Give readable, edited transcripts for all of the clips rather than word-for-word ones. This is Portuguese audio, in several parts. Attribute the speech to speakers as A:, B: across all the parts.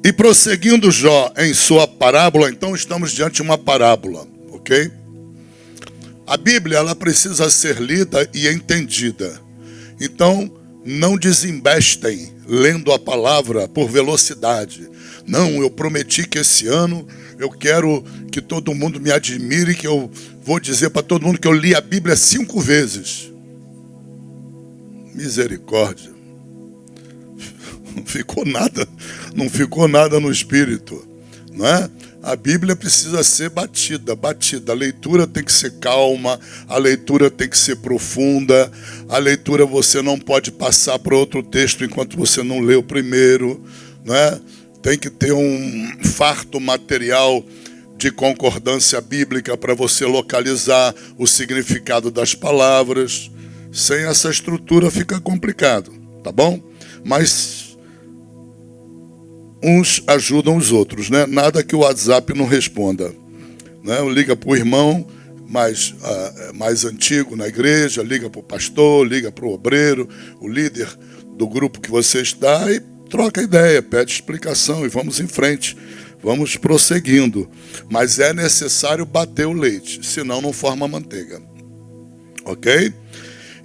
A: E prosseguindo Jó em sua parábola, então estamos diante de uma parábola, ok? A Bíblia, ela precisa ser lida e entendida. Então, não desembestem lendo a palavra por velocidade. Não, eu prometi que esse ano eu quero que todo mundo me admire, que eu vou dizer para todo mundo que eu li a Bíblia 5 vezes. Misericórdia. Não ficou nada no espírito, não é? A Bíblia precisa ser batida. A leitura tem que ser calma, a leitura tem que ser profunda, a leitura você não pode passar para outro texto enquanto você não lê o primeiro, não é? Tem que ter um farto material de concordância bíblica para você localizar o significado das palavras. Sem essa estrutura fica complicado, tá bom? Mas uns ajudam os outros, né? Nada que o WhatsApp não responda, né? Liga para o irmão mais antigo na igreja, liga para o pastor, liga para o obreiro, o líder do grupo que você está e troca ideia, pede explicação e vamos em frente, vamos prosseguindo. Mas é necessário bater o leite, senão não forma manteiga, ok?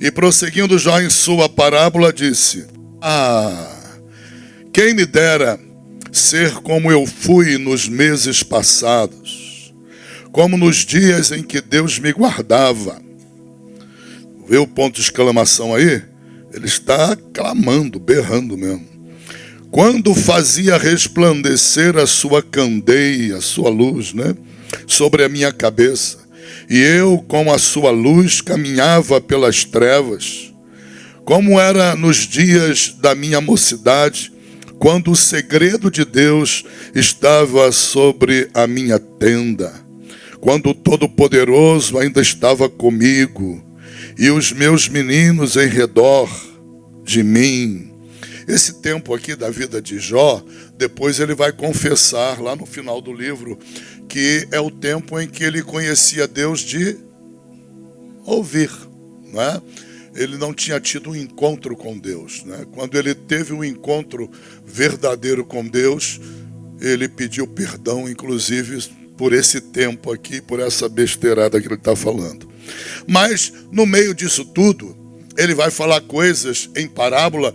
A: E prosseguindo Jó em sua parábola disse: quem me dera ser como eu fui nos meses passados, como nos dias em que Deus me guardava. Vê o ponto de exclamação aí? Ele está clamando, berrando mesmo. Quando fazia resplandecer a sua candeia, a sua luz, né, sobre a minha cabeça, e eu com a sua luz caminhava pelas trevas, como era nos dias da minha mocidade, quando o segredo de Deus estava sobre a minha tenda, quando o Todo-Poderoso ainda estava comigo, e os meus meninos em redor de mim. Esse tempo aqui da vida de Jó, depois ele vai confessar lá no final do livro, que é o tempo em que ele conhecia Deus de ouvir, não é? Ele não tinha tido um encontro com Deus, né? Quando ele teve um encontro verdadeiro com Deus, ele pediu perdão, inclusive, por esse tempo aqui, por essa besteirada que ele está falando. Mas, no meio disso tudo, ele vai falar coisas em parábola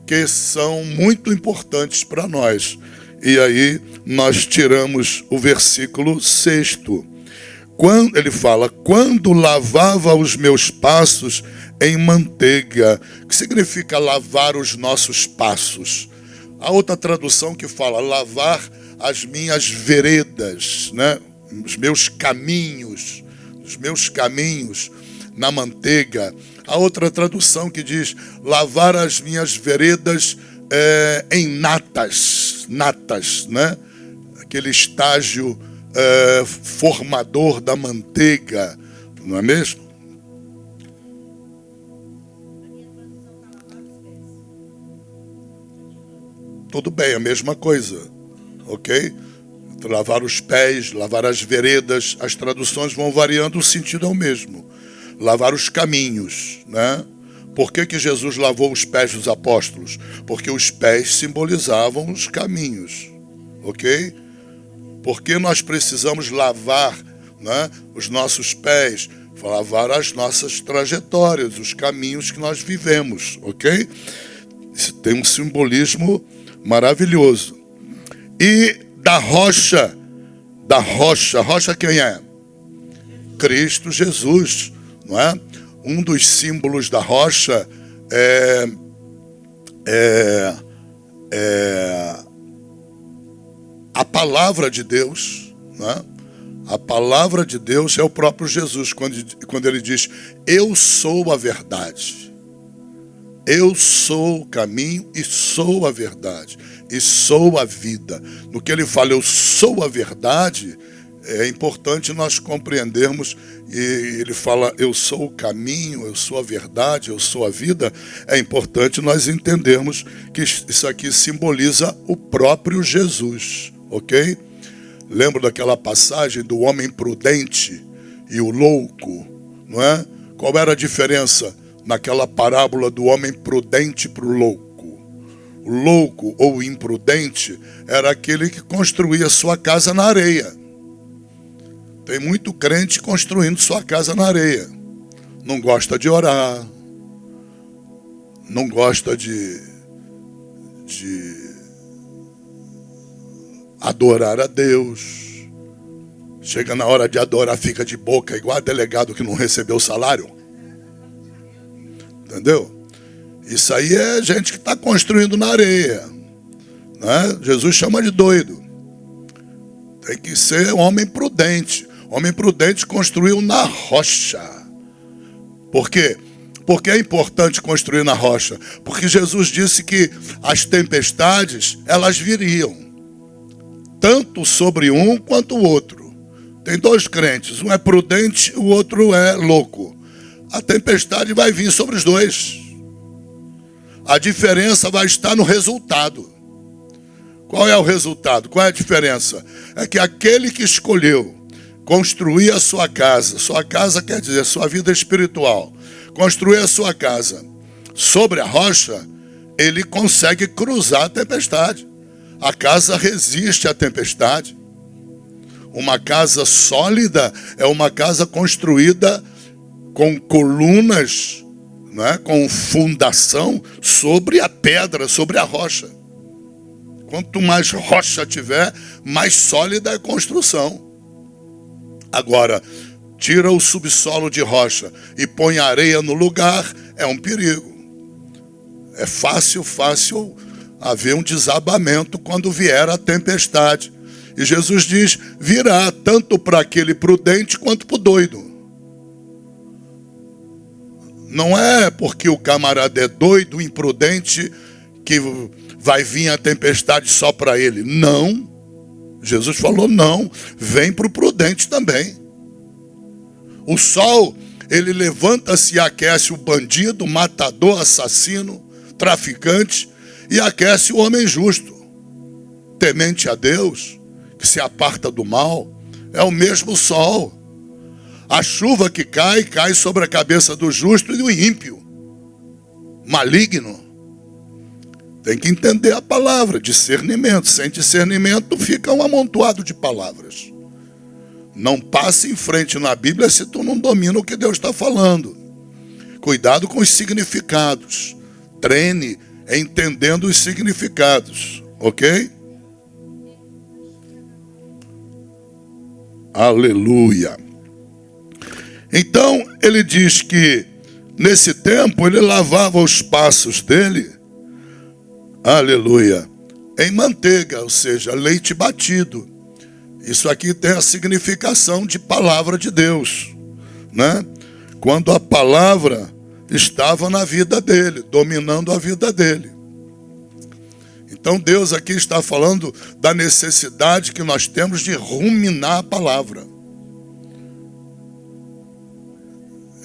A: que são muito importantes para nós. E aí, nós tiramos o versículo 6º. Quando ele fala, quando lavava os meus passos em manteiga. O que significa lavar os nossos passos? Há outra tradução que fala lavar as minhas veredas, né? Os meus caminhos na manteiga. Há outra tradução que diz lavar as minhas veredas em natas, né? Aquele estágio formador da manteiga, não é mesmo? Tudo bem, a mesma coisa, ok? Lavar os pés, lavar as veredas, as traduções vão variando, o sentido é o mesmo. Lavar os caminhos, né? Por que Jesus lavou os pés dos apóstolos? Porque os pés simbolizavam os caminhos, ok? Porque nós precisamos lavar, né, os nossos pés, lavar as nossas trajetórias, os caminhos que nós vivemos, ok? Isso tem um simbolismo maravilhoso. E da rocha quem é? Cristo Jesus, não é? Um dos símbolos da rocha é a palavra de Deus, né? A palavra de Deus é o próprio Jesus, quando ele diz, eu sou a verdade. Eu sou o caminho e sou a verdade. E sou a vida. No que ele fala, eu sou a verdade, é importante nós compreendermos, e ele fala, eu sou o caminho, eu sou a verdade, eu sou a vida, é importante nós entendermos que isso aqui simboliza o próprio Jesus, ok? Lembra daquela passagem do homem prudente e o louco, não é? Qual era a diferença naquela parábola do homem prudente para o louco? O louco ou imprudente era aquele que construía sua casa na areia. Tem muito crente construindo sua casa na areia. Não gosta de orar. Não gosta de adorar a Deus. Chega na hora de adorar, fica de boca, igual a delegado que não recebeu salário. Entendeu? Isso aí é gente que está construindo na areia, né? Jesus chama de doido. Tem que ser homem prudente. Homem prudente construiu na rocha. Por quê? Porque é importante construir na rocha. Porque Jesus disse que as tempestades, elas viriam. Tanto sobre um quanto o outro. Tem dois crentes. Um é prudente, o outro é louco. A tempestade vai vir sobre os dois. A diferença vai estar no resultado. Qual é o resultado? Qual é a diferença? É que aquele que escolheu construir a sua casa quer dizer sua vida espiritual, construir a sua casa sobre a rocha, ele consegue cruzar a tempestade. A casa resiste à tempestade. Uma casa sólida é uma casa construída com colunas, né, com fundação sobre a pedra, sobre a rocha. Quanto mais rocha tiver, mais sólida é a construção. Agora, tira o subsolo de rocha e põe areia no lugar, é um perigo. É fácil haver um desabamento quando vier a tempestade. E Jesus diz, virá tanto para aquele prudente quanto para o doido. Não é porque o camarada é doido, imprudente, que vai vir a tempestade só para ele. Não. Jesus falou não. Vem para o prudente também. O sol, ele levanta-se e aquece o bandido, matador, assassino, traficante, e aquece o homem justo. Temente a Deus, que se aparta do mal, é o mesmo sol. A chuva que cai sobre a cabeça do justo e do ímpio, maligno. Tem que entender a palavra, discernimento. Sem discernimento fica um amontoado de palavras. Não passe em frente na Bíblia se tu não domina o que Deus está falando. Cuidado com os significados. Treine entendendo os significados, ok? Aleluia. Então, ele diz que, nesse tempo, ele lavava os passos dele, aleluia, em manteiga, ou seja, leite batido. Isso aqui tem a significação de palavra de Deus, né? Quando a palavra estava na vida dele, dominando a vida dele. Então, Deus aqui está falando da necessidade que nós temos de ruminar a palavra.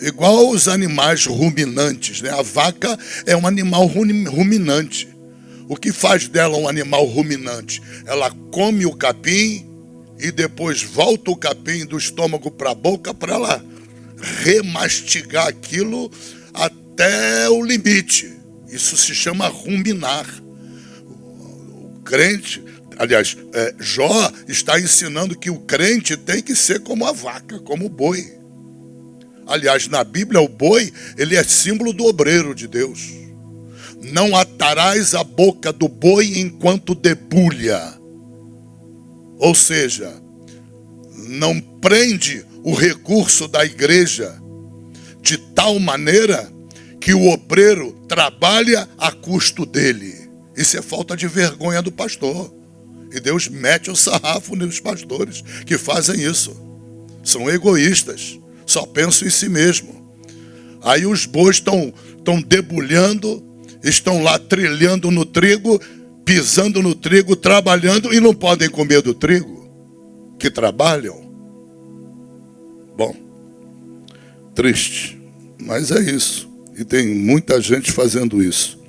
A: Igual os animais ruminantes, né? A vaca é um animal ruminante. O que faz dela um animal ruminante? Ela come o capim e depois volta o capim do estômago para a boca para ela remastigar aquilo até o limite. Isso se chama ruminar. O crente, aliás, Jó está ensinando que o crente tem que ser como a vaca, como o boi. Aliás, na Bíblia, o boi, ele é símbolo do obreiro de Deus. Não atarás a boca do boi enquanto debulha. Ou seja, não prende o recurso da igreja de tal maneira que o obreiro trabalha a custo dele. Isso é falta de vergonha do pastor. E Deus mete o sarrafo nos pastores que fazem isso. São egoístas. Só pensam em si mesmo. Aí os bois estão debulhando, estão lá trilhando no trigo, pisando no trigo, trabalhando e não podem comer do trigo que trabalham. Bom, triste, mas é isso. E tem muita gente fazendo isso.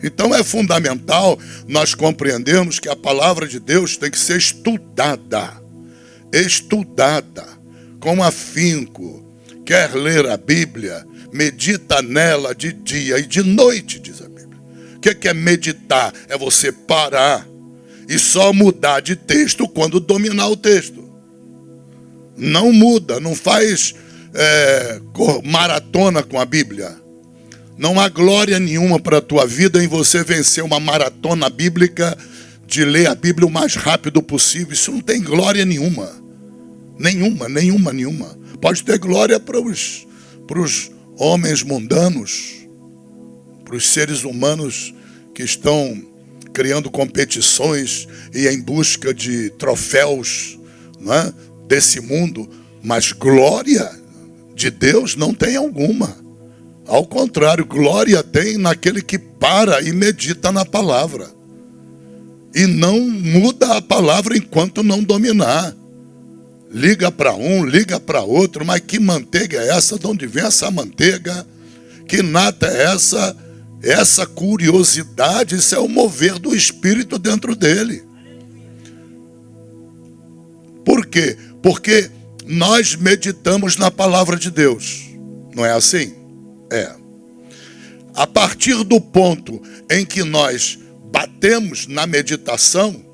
A: Então é fundamental nós compreendermos que a palavra de Deus tem que ser estudada. Estudada, com afinco. Quer ler a Bíblia, medita nela de dia e de noite, diz a Bíblia. que é meditar? É você parar e só mudar de texto quando dominar o texto. Não muda, não faz maratona com a Bíblia. Não há glória nenhuma para a tua vida em você vencer uma maratona bíblica de ler a Bíblia o mais rápido possível. Isso não tem glória nenhuma. Nenhuma. Pode ter glória para os homens mundanos, para os seres humanos que estão criando competições e em busca de troféus, não é, desse mundo. Mas glória de Deus não tem alguma. Ao contrário, glória tem naquele que para e medita na palavra. E não muda a palavra enquanto não dominar. Liga para um, liga para outro, mas que manteiga é essa? De onde vem essa manteiga? Que nata é essa? Essa curiosidade, isso é o mover do Espírito dentro dele. Por quê? Porque nós meditamos na palavra de Deus. Não é assim? É. A partir do ponto em que nós batemos na meditação,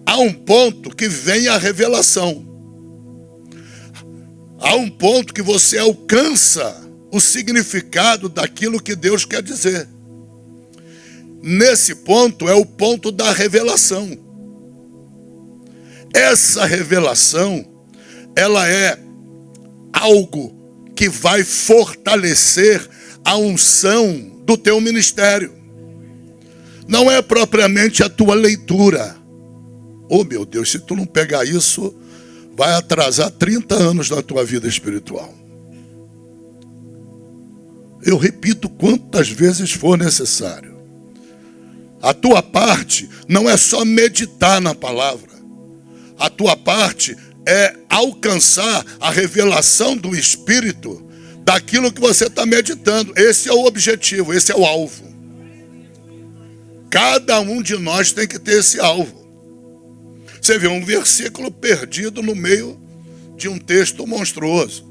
A: há um ponto que vem a revelação. Há um ponto que você alcança o significado daquilo que Deus quer dizer. Nesse ponto é o ponto da revelação. Essa revelação, ela é algo que vai fortalecer a unção do teu ministério. Não é propriamente a tua leitura. Oh, meu Deus, se tu não pegar isso, vai atrasar 30 anos na tua vida espiritual. Eu repito quantas vezes for necessário. A tua parte não é só meditar na palavra. A tua parte é alcançar a revelação do Espírito daquilo que você está meditando. Esse é o objetivo, esse é o alvo. Cada um de nós tem que ter esse alvo. Você vê um versículo perdido no meio de um texto monstruoso.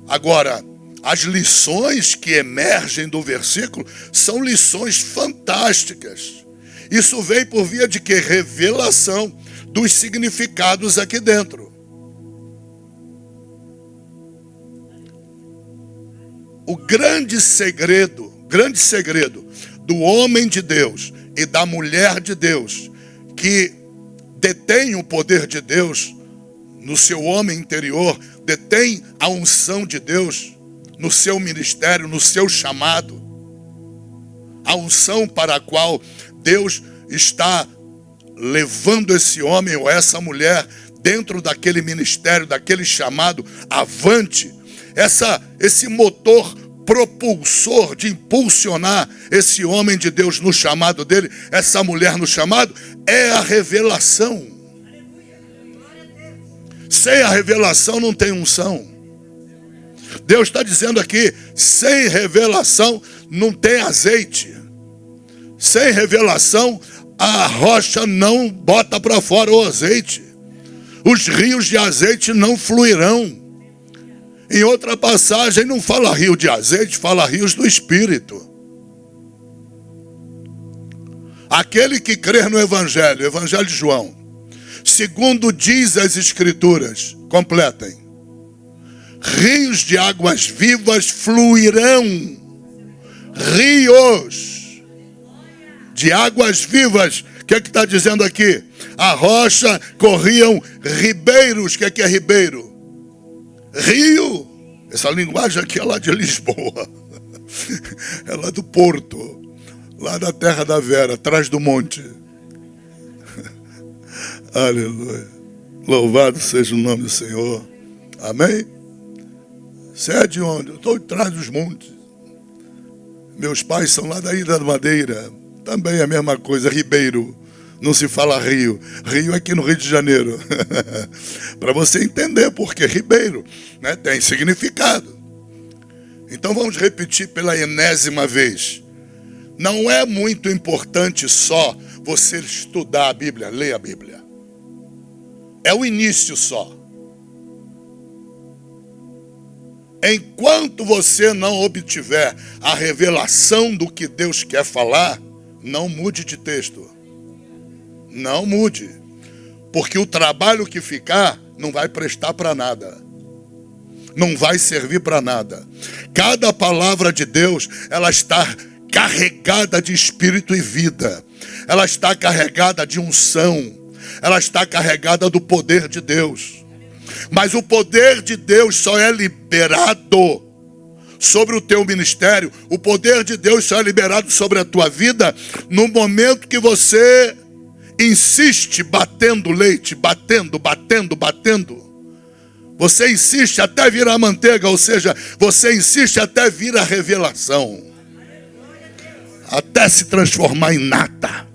A: Agora, as lições que emergem do versículo são lições fantásticas. Isso vem por via de quê? Revelação dos significados aqui dentro. O grande segredo do homem de Deus e da mulher de Deus que detém o poder de Deus no seu homem interior, detém a unção de Deus no seu ministério, no seu chamado, a unção para a qual Deus está levando esse homem ou essa mulher dentro daquele ministério, daquele chamado avante, esse motor propulsor de impulsionar esse homem de Deus no chamado dele, essa mulher no chamado, é a revelação. Sem a revelação não tem unção. Deus está dizendo aqui, sem revelação não tem azeite. Sem revelação a rocha não bota para fora o azeite. Os rios de azeite não fluirão. Em outra passagem não fala rio de azeite, fala rios do Espírito. Aquele que crer no Evangelho, Evangelho de João, segundo diz as Escrituras, completem, rios de águas vivas fluirão, rios de águas vivas. O que está dizendo aqui? A rocha corriam ribeiros. O que é ribeiro? Rio. Essa linguagem aqui é lá de Lisboa. É lá do Porto. Lá da terra da Vera, atrás do monte. Aleluia. Louvado seja o nome do Senhor. Amém? Você é de onde? Eu estou atrás dos montes. Meus pais são lá da Ilha da Madeira. Também é a mesma coisa, ribeiro. Não se fala rio. Rio é aqui no Rio de Janeiro. Para você entender porque ribeiro, né, tem significado. Então vamos repetir pela enésima vez. Não é muito importante só você estudar a Bíblia, ler a Bíblia. É o início só. Enquanto você não obtiver a revelação do que Deus quer falar, não mude de texto. Não mude. Porque o trabalho que ficar não vai prestar para nada. Não vai servir para nada. Cada palavra de Deus, ela está carregada de espírito e vida. Ela está carregada de unção. Ela está carregada do poder de Deus. Mas o poder de Deus só é liberado sobre o teu ministério. O poder de Deus só é liberado sobre a tua vida no momento que você insiste batendo leite, batendo. Você insiste até virar manteiga, ou seja, você insiste até vir a revelação. Até se transformar em nata.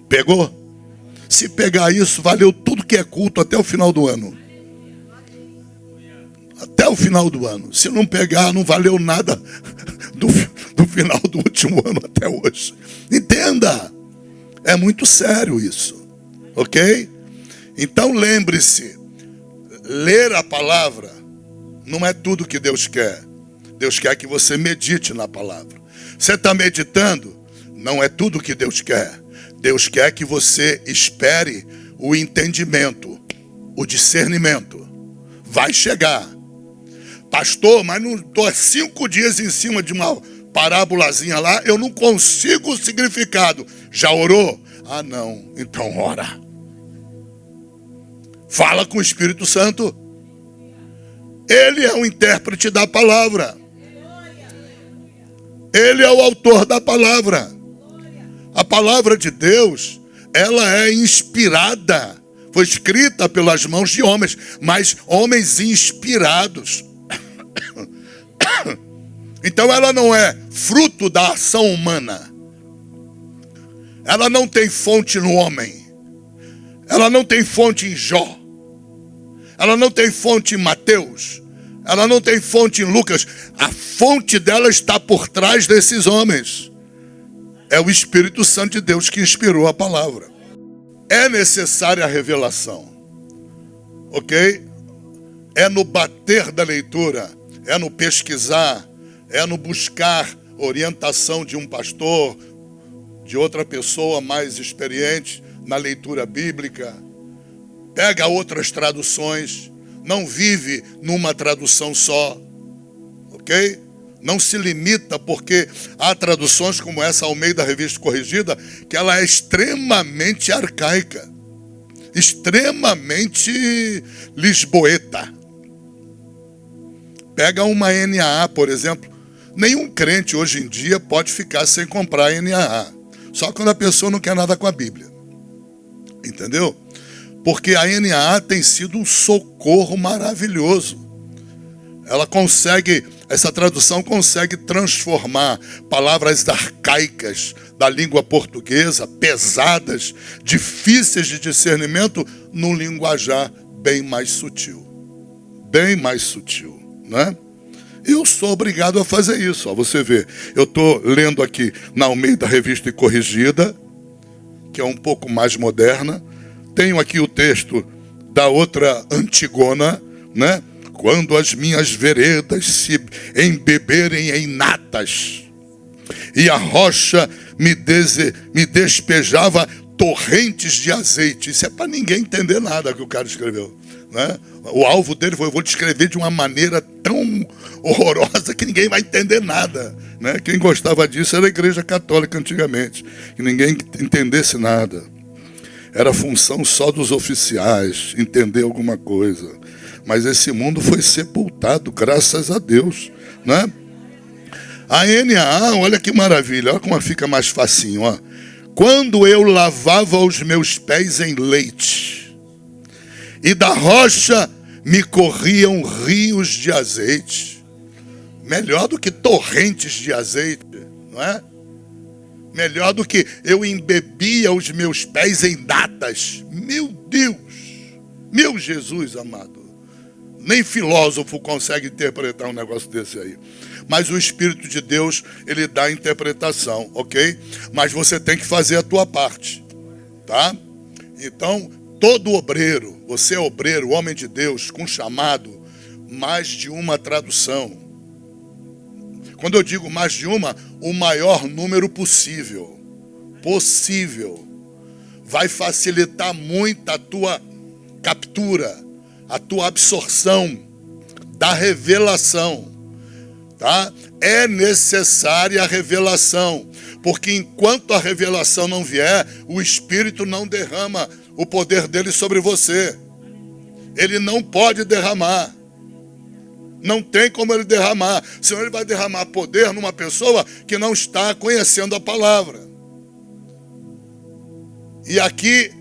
A: Pegou? Se pegar isso, valeu tudo que é culto até o final do ano. Até o final do ano. Se não pegar, não valeu nada do final do último ano até hoje. Entenda. É muito sério isso. Ok? Então lembre-se. Ler a palavra não é tudo que Deus quer. Deus quer que você medite na palavra. Você está meditando? Não é tudo que Deus quer. Deus quer que você espere o entendimento, o discernimento. Vai chegar. Pastor, mas não estou 5 dias em cima de uma parábolazinha lá, eu não consigo o significado. Já orou? Ah, não. Então ora. Fala com o Espírito Santo. Ele é o intérprete da palavra. Ele é o autor da palavra. A palavra de Deus, ela é inspirada. Foi escrita pelas mãos de homens, mas homens inspirados. Então ela não é fruto da ação humana. Ela não tem fonte no homem. Ela não tem fonte em Jó. Ela não tem fonte em Mateus. Ela não tem fonte em Lucas. A fonte dela está por trás desses homens. É o Espírito Santo de Deus que inspirou a palavra. É necessária a revelação. Ok? É no bater da leitura. É no pesquisar. É no buscar orientação de um pastor, de outra pessoa mais experiente na leitura bíblica. Pega outras traduções. Não vive numa tradução só. Ok? Não se limita, porque há traduções como essa Almeida Revista Corrigida, que ela é extremamente arcaica, extremamente lisboeta. Pega uma NAA, por exemplo. Nenhum crente hoje em dia pode ficar sem comprar NAA. Só quando a pessoa não quer nada com a Bíblia. Entendeu? Porque a NAA tem sido um socorro maravilhoso. Ela consegue, essa tradução consegue transformar palavras arcaicas da língua portuguesa, pesadas, difíceis de discernimento, num linguajar bem mais sutil. Bem mais sutil, né? Eu sou obrigado a fazer isso, ó, você vê. Eu estou lendo aqui na Almeida Revista e Corrigida, que é um pouco mais moderna. Tenho aqui o texto da outra Antigona, né? Quando as minhas veredas se embeberem em natas, e a rocha me despejava torrentes de azeite. Isso é para ninguém entender nada que o cara escreveu, né? O alvo dele foi: eu vou descrever de uma maneira tão horrorosa que ninguém vai entender nada, né? Quem gostava disso era a Igreja Católica antigamente, que ninguém entendesse nada. Era função só dos oficiais entender alguma coisa. Mas esse mundo foi sepultado, graças a Deus, né? A NAA, olha que maravilha, olha como fica mais facinho, ó. Quando eu lavava os meus pés em leite, e da rocha me corriam rios de azeite. Melhor do que torrentes de azeite, não é? Melhor do que eu embebia os meus pés em natas. Meu Deus, meu Jesus amado. Nem filósofo consegue interpretar um negócio desse aí. Mas o Espírito de Deus, ele dá a interpretação, ok? Mas você tem que fazer a tua parte, tá? Então, todo obreiro, você é obreiro, homem de Deus, com chamado, mais de uma tradução. Quando eu digo mais de uma, o maior número possível. Vai facilitar muito a tua captura, a tua absorção da revelação, tá? É necessária a revelação, porque enquanto a revelação não vier, o Espírito não derrama o poder dele sobre você. Ele não pode derramar. Não tem como ele derramar, senão ele vai derramar poder numa pessoa que não está conhecendo a palavra. E aqui,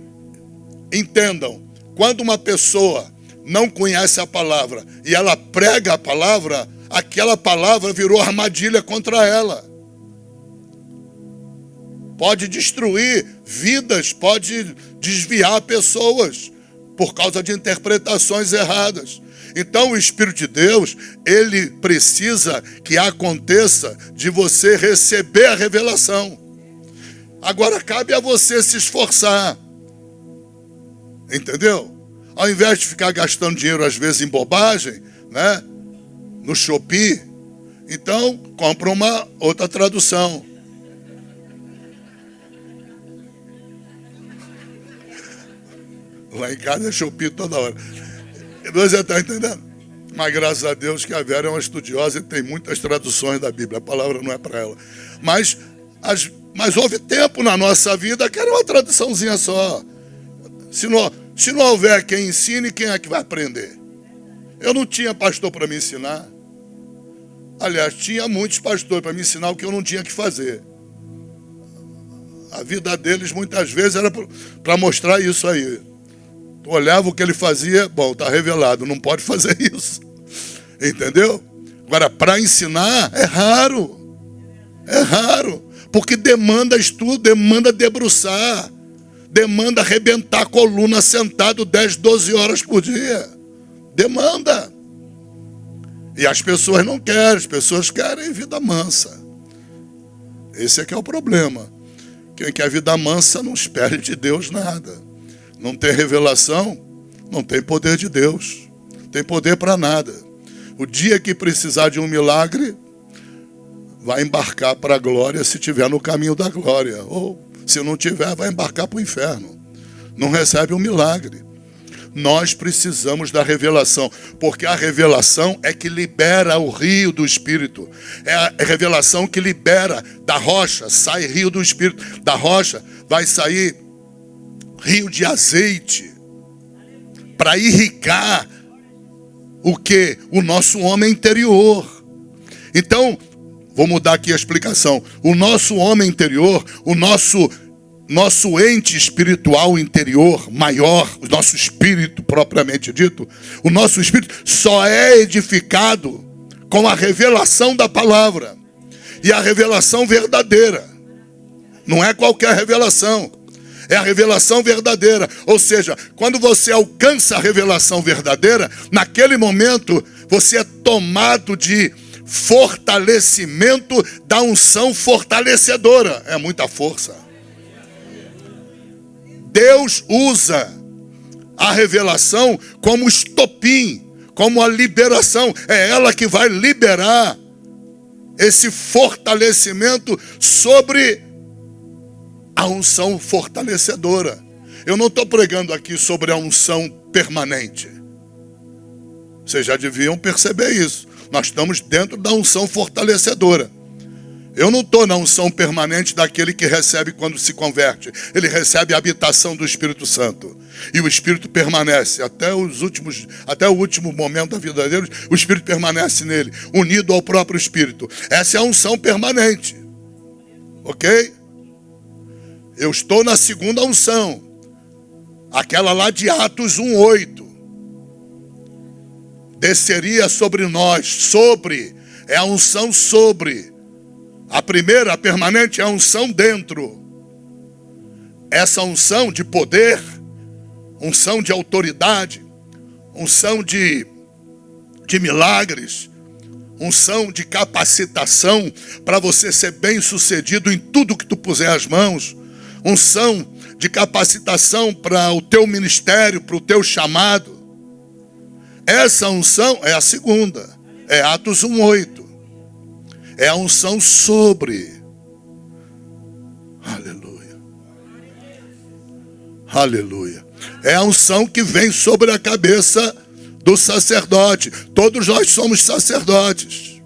A: entendam, quando uma pessoa não conhece a palavra e ela prega a palavra, aquela palavra virou armadilha contra ela. Pode destruir vidas, pode desviar pessoas por causa de interpretações erradas. Então o Espírito de Deus, ele precisa que aconteça de você receber a revelação. Agora cabe a você se esforçar. Entendeu? Ao invés de ficar gastando dinheiro às vezes em bobagem, né? No Shopee, então compra uma outra tradução. Lá em casa é Shopee toda hora. Você está entendendo? Mas graças a Deus que a Vera é uma estudiosa e tem muitas traduções da Bíblia. A palavra não é para ela. Mas houve tempo na nossa vida que era uma traduçãozinha só. Se não houver quem ensine, quem é que vai aprender? Eu não tinha pastor para me ensinar. Aliás, tinha muitos pastores para me ensinar o que eu não tinha que fazer. A vida deles muitas vezes era para mostrar isso aí. Tu olhava o que ele fazia, bom, está revelado, não pode fazer isso. Entendeu? Agora, para ensinar, é raro. É raro. Porque demanda estudo, demanda debruçar. Demanda arrebentar a coluna sentado 10, 12 horas por dia. Demanda. E as pessoas não querem, as pessoas querem vida mansa. Esse é que é o problema. Quem quer vida mansa não espere de Deus nada. Não tem revelação, não tem poder de Deus. Não tem poder para nada. O dia que precisar de um milagre, vai embarcar para a glória se estiver no caminho da glória. Ou, se não tiver, vai embarcar para o inferno. Não recebe um milagre. Nós precisamos da revelação, porque a revelação é que libera o rio do Espírito. É a revelação que libera da rocha, sai rio do Espírito. Da rocha vai sair rio de azeite para irrigar o que? O nosso homem interior. Então, vou mudar aqui a explicação. O nosso homem interior, o nosso ente espiritual interior maior, o nosso espírito propriamente dito, o nosso espírito só é edificado com a revelação da palavra. E a revelação verdadeira. Não é qualquer revelação. É a revelação verdadeira. Ou seja, quando você alcança a revelação verdadeira, naquele momento você é tomado de fortalecimento da unção fortalecedora. É muita força. Deus usa a revelação como estopim, como a liberação. É ela que vai liberar esse fortalecimento sobre a unção fortalecedora. Eu não estou pregando aqui sobre a unção permanente. Vocês já deviam perceber isso. Nós estamos dentro da unção fortalecedora. Eu não estou na unção permanente daquele que recebe quando se converte. Ele recebe a habitação do Espírito Santo. E o Espírito permanece até o último momento da vida dele. O Espírito permanece nele, unido ao próprio Espírito. Essa é a unção permanente. Ok? Eu estou na segunda unção. Aquela lá de Atos 1:8. Desceria sobre nós. É a unção sobre. A primeira, a permanente, é a unção dentro. Essa unção de poder, unção de autoridade, unção de milagres, unção de capacitação para você ser bem sucedido em tudo que tu puser as mãos, unção de capacitação para o teu ministério, para o teu chamado. Essa unção é a segunda. É Atos 1:8. É a unção sobre. Aleluia. Aleluia. É a unção que vem sobre a cabeça do sacerdote. Todos nós somos sacerdotes.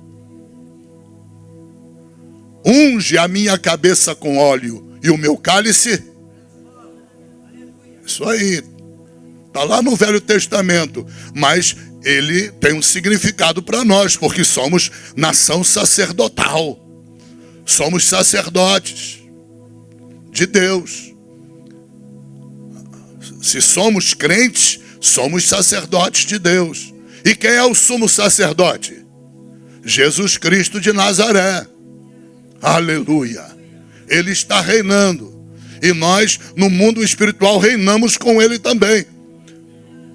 A: Unge a minha cabeça com óleo e o meu cálice. Isso aí. Está lá no Velho Testamento. Mas ele tem um significado para nós, porque somos nação sacerdotal. Somos sacerdotes de Deus. Se somos crentes, somos sacerdotes de Deus. E quem é o sumo sacerdote? Jesus Cristo de Nazaré. Aleluia. Ele está reinando. E nós, no mundo espiritual, reinamos com ele também.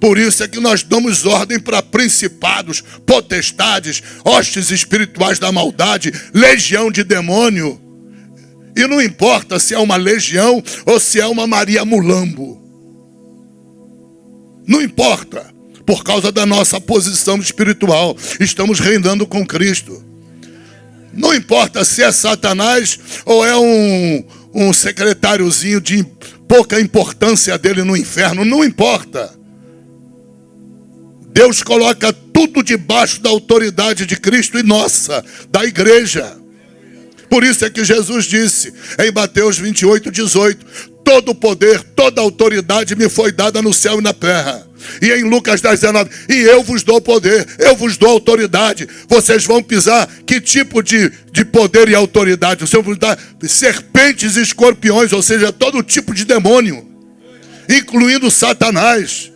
A: Por isso é que nós damos ordem para principados, potestades, hostes espirituais da maldade, legião de demônio. E não importa se é uma legião ou se é uma Maria Mulambo. Não importa. Por causa da nossa posição espiritual. Estamos reinando com Cristo. Não importa se é Satanás ou é um secretáriozinho de pouca importância dele no inferno. Não importa. Deus coloca tudo debaixo da autoridade de Cristo e nossa, da igreja. Por isso é que Jesus disse em Mateus 28:18, todo poder, toda autoridade me foi dada no céu e na terra. E em Lucas 10:19, e eu vos dou poder, eu vos dou autoridade. Vocês vão pisar que tipo de poder e autoridade? O Senhor vos dá serpentes e escorpiões, ou seja, todo tipo de demônio, incluindo Satanás.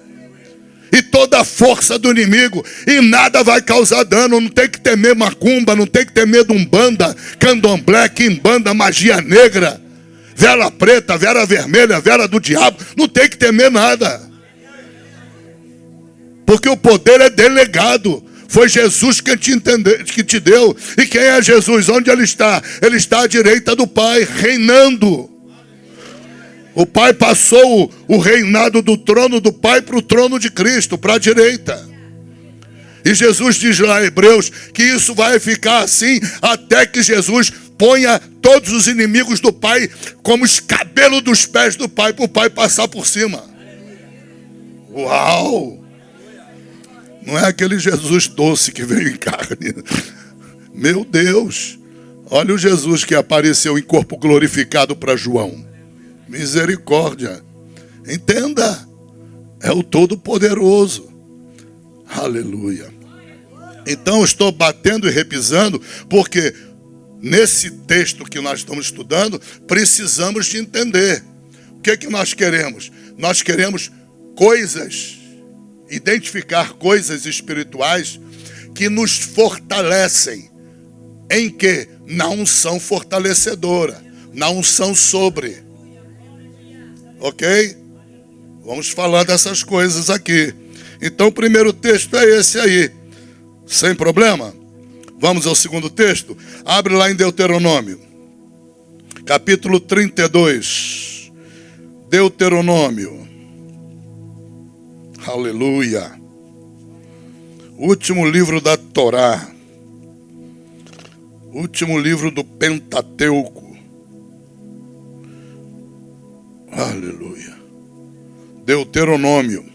A: E toda a força do inimigo. E nada vai causar dano. Não tem que temer macumba. Não tem que ter medo umbanda, candomblé, quimbanda, magia negra, vela preta, vela vermelha, vela do diabo. Não tem que temer nada. Porque o poder é delegado. Foi Jesus que te deu. E quem é Jesus? Onde ele está? Ele está à direita do Pai, reinando. O Pai passou o reinado do trono do Pai para o trono de Cristo, para a direita. E Jesus diz lá em Hebreus que isso vai ficar assim até que Jesus ponha todos os inimigos do Pai como os cabelos dos pés do Pai, para o Pai passar por cima. Uau! Não é aquele Jesus doce que veio em carne. Meu Deus! Olha o Jesus que apareceu em corpo glorificado para João. Misericórdia. Entenda. É o Todo-Poderoso. Aleluia. Então eu estou batendo e repisando, porque nesse texto que nós estamos estudando, precisamos de entender. O que é que nós queremos? Nós queremos coisas, identificar coisas espirituais que nos fortalecem. Em que? Na unção fortalecedora. Na unção sobre. Ok? Vamos falar dessas coisas aqui. Então o primeiro texto é esse aí. Sem problema? Vamos ao segundo texto? Abre lá em Deuteronômio. Capítulo 32. Deuteronômio. Aleluia. Último livro da Torá. Último livro do Pentateuco. Aleluia. Deuteronômio.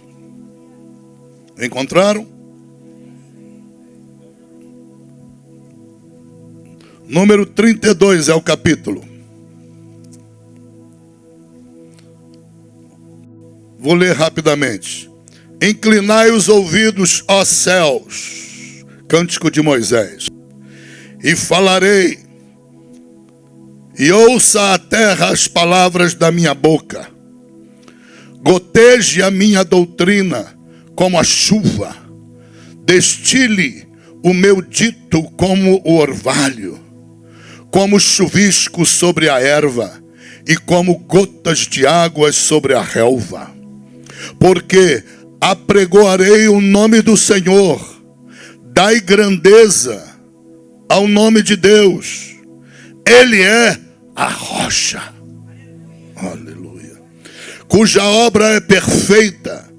A: Encontraram? Número 32 é o capítulo. Vou ler rapidamente. Inclinai os ouvidos, ó céus, Cântico de Moisés, e falarei, e ouça a terra as palavras da minha boca. Goteje a minha doutrina como a chuva, destile o meu dito como o orvalho, como chuvisco sobre a erva, e como gotas de águas sobre a relva. Porque apregoarei o nome do Senhor, dai grandeza ao nome de Deus. Ele é a rocha, aleluia, cuja obra é perfeita,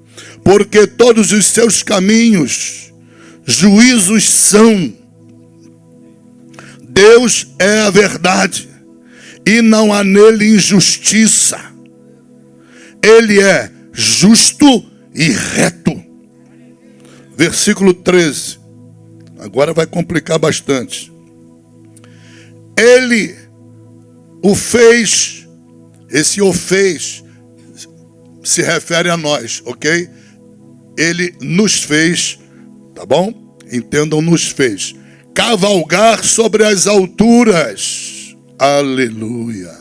A: porque todos os seus caminhos juízos são. Deus é a verdade e não há nele injustiça. Ele é justo e reto. Versículo 13. Agora vai complicar bastante. Ele o fez, esse o fez se refere a nós, ok? Ele nos fez, tá bom? Entendam, nos fez cavalgar sobre as alturas. Aleluia.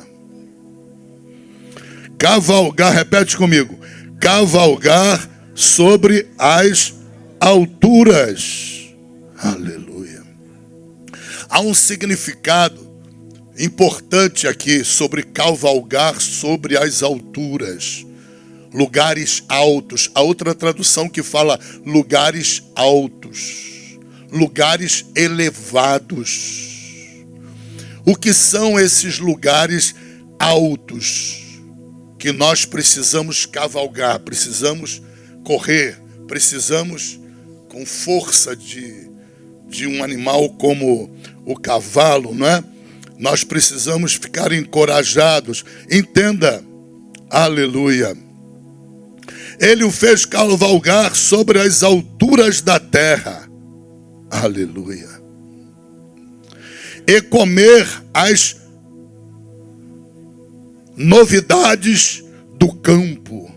A: Cavalgar, repete comigo. Cavalgar sobre as alturas. Aleluia. Há um significado importante aqui sobre cavalgar sobre as alturas. Lugares altos. Há outra tradução que fala lugares altos. Lugares elevados. O que são esses lugares altos que nós precisamos cavalgar, precisamos correr, precisamos com força de um animal como o cavalo, não é? Nós precisamos ficar encorajados. Entenda, aleluia. Ele o fez cavalgar sobre as alturas da terra. Aleluia. E comer as novidades do campo.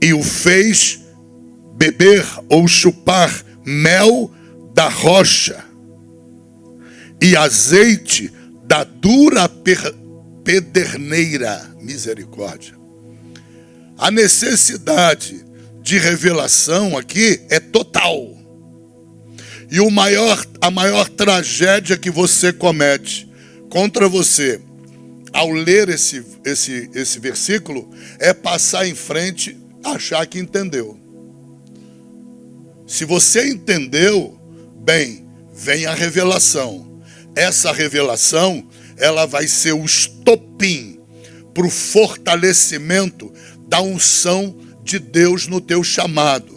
A: E o fez beber ou chupar mel da rocha e azeite da dura pederneira. Misericórdia. A necessidade de revelação aqui é total. E a maior tragédia que você comete contra você ao ler esse versículo é passar em frente, achar que entendeu. Se você entendeu, bem, vem a revelação. Essa revelação, ela vai ser o estopim para o fortalecimento da unção de Deus no teu chamado.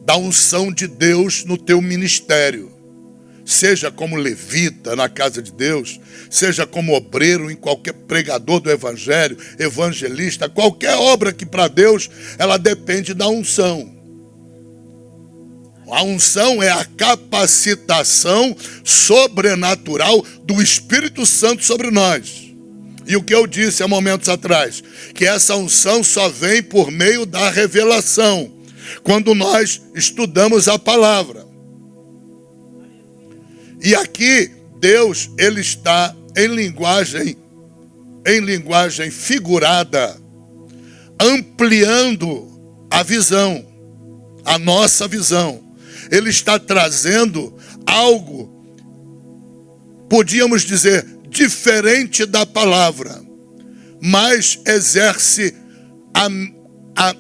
A: Da unção de Deus no teu ministério. Seja como levita na casa de Deus, seja como obreiro em qualquer pregador do evangelho, evangelista, qualquer obra que para Deus, ela depende da unção. A unção é a capacitação sobrenatural do Espírito Santo sobre nós. E o que eu disse há momentos atrás, que essa unção só vem por meio da revelação. Quando nós estudamos a palavra. E aqui, Deus, ele está em linguagem figurada, ampliando a visão, a nossa visão. Ele está trazendo algo, podíamos dizer, diferente da palavra, mas exerce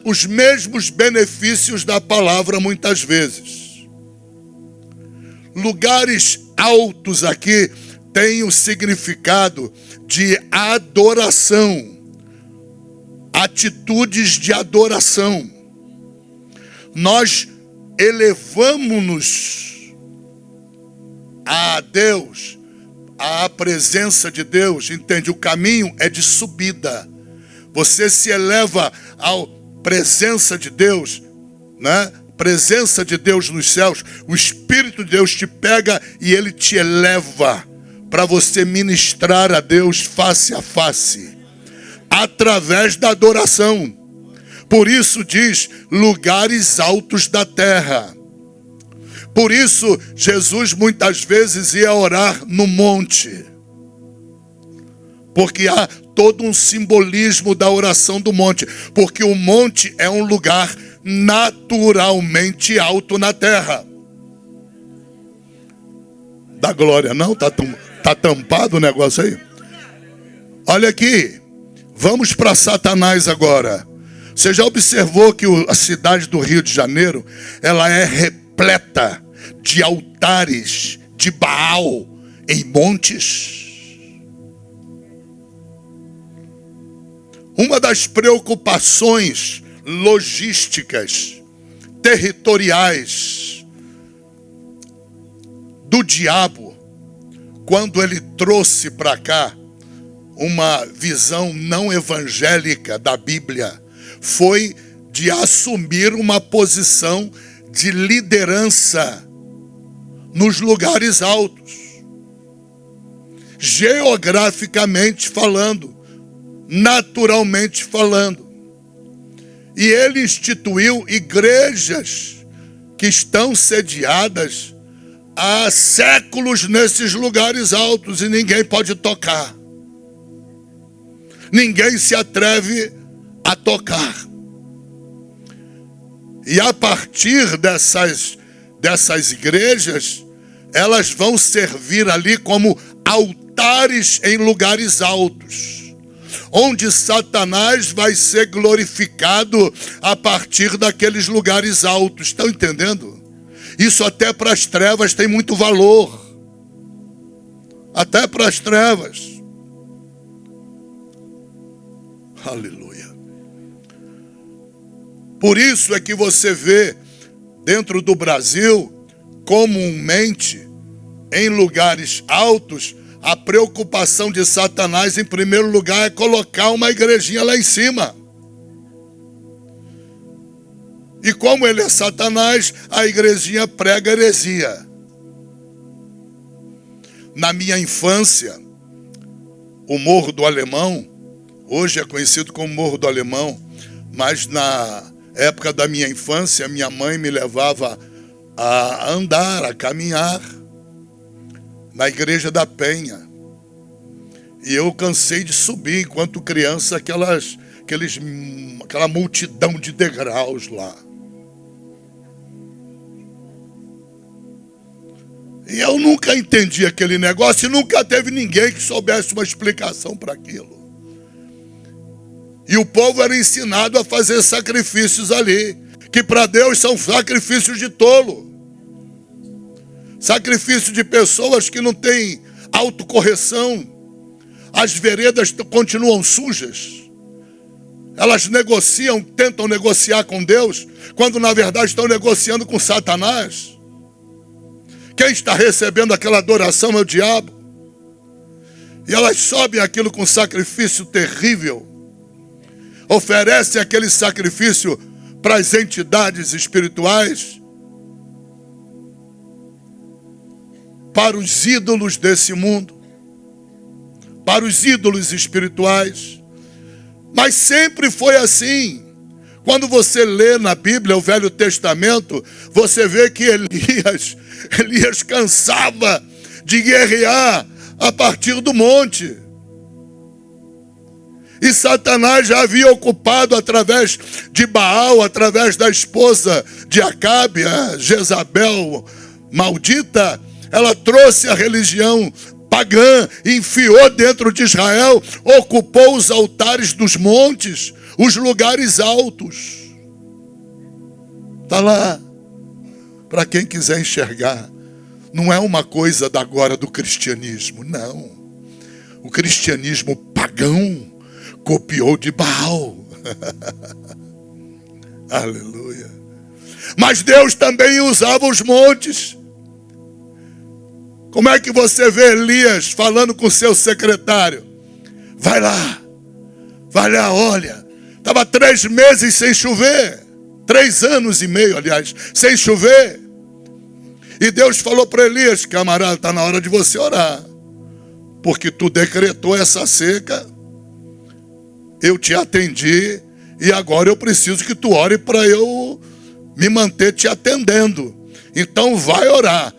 A: os mesmos benefícios da palavra muitas vezes. Lugares altos aqui têm o significado de adoração, atitudes de adoração. Nós elevamos-nos a Deus, à presença de Deus, entende? O caminho é de subida. Você se eleva à presença de Deus, né? Presença de Deus nos céus. O Espírito de Deus te pega e ele te eleva para você ministrar a Deus face a face, através da adoração. Por isso diz lugares altos da terra. Por isso Jesus muitas vezes ia orar no monte, porque há todo um simbolismo da oração do monte, porque o monte é um lugar naturalmente alto na terra. Dá glória não? Tá tampado o negócio aí? Olha aqui, vamos para Satanás agora. Você já observou que a cidade do Rio de Janeiro, ela é repleta de altares de Baal em montes? Uma das preocupações logísticas, territoriais do diabo, quando ele trouxe para cá uma visão não evangélica da Bíblia, foi de assumir uma posição de liderança nos lugares altos, geograficamente falando, naturalmente falando. E ele instituiu igrejas que estão sediadas há séculos nesses lugares altos e ninguém pode tocar. Ninguém se atreve a tocar. E a partir dessas igrejas, elas vão servir ali como altares em lugares altos, onde Satanás vai ser glorificado a partir daqueles lugares altos. Estão entendendo? Isso até para as trevas tem muito valor. Até para as trevas. Aleluia. Por isso é que você vê dentro do Brasil, comumente, em lugares altos, a preocupação de Satanás, em primeiro lugar, é colocar uma igrejinha lá em cima. E como ele é Satanás, a igrejinha prega heresia. Na minha infância, o Morro do Alemão, hoje é conhecido como Morro do Alemão, mas na época da minha infância, minha mãe me levava a andar, a caminhar na Igreja da Penha. E eu cansei de subir, enquanto criança, aquela multidão de degraus lá. E eu nunca entendi aquele negócio e nunca teve ninguém que soubesse uma explicação para aquilo. E o povo era ensinado a fazer sacrifícios ali, que para Deus são sacrifícios de tolo. Sacrifício de pessoas que não têm autocorreção. As veredas continuam sujas. Elas negociam, tentam negociar com Deus, quando na verdade estão negociando com Satanás. Quem está recebendo aquela adoração é o diabo. E elas sobem aquilo com sacrifício terrível. Oferecem aquele sacrifício para as entidades espirituais, para os ídolos desse mundo, para os ídolos espirituais. Mas sempre foi assim. Quando você lê na Bíblia o Velho Testamento, você vê que Elias cansava de guerrear a partir do monte. E Satanás já havia ocupado através de Baal, através da esposa de Acabe, a Jezabel maldita. Ela trouxe a religião pagã, enfiou dentro de Israel, ocupou os altares dos montes, os lugares altos. Está lá, para quem quiser enxergar. Não é uma coisa da agora do cristianismo, não. O cristianismo pagão copiou de Baal. Aleluia. Mas Deus também usava os montes. Como é que você vê Elias falando com seu secretário? Vai lá, olha. Estava 3 meses sem chover. 3 anos e meio, aliás, sem chover. E Deus falou para Elias: camarada, está na hora de você orar. Porque tu decretou essa seca, eu te atendi, e agora eu preciso que tu ore para eu me manter te atendendo. Então vai orar,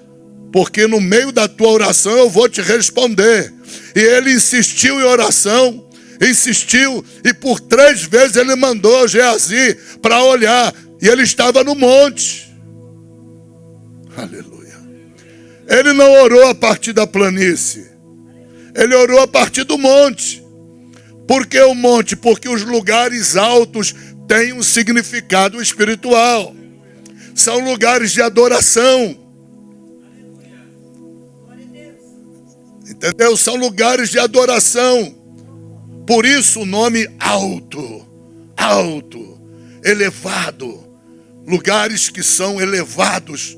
A: porque no meio da tua oração eu vou te responder. E ele insistiu em oração, insistiu, e por 3 vezes ele mandou Geazi para olhar, e ele estava no monte. Aleluia. Ele não orou a partir da planície, ele orou a partir do monte. Por que o monte? Porque os lugares altos têm um significado espiritual. São lugares de adoração. Entendeu? São lugares de adoração. Por isso o nome alto. Alto. elevado, lugares que são elevados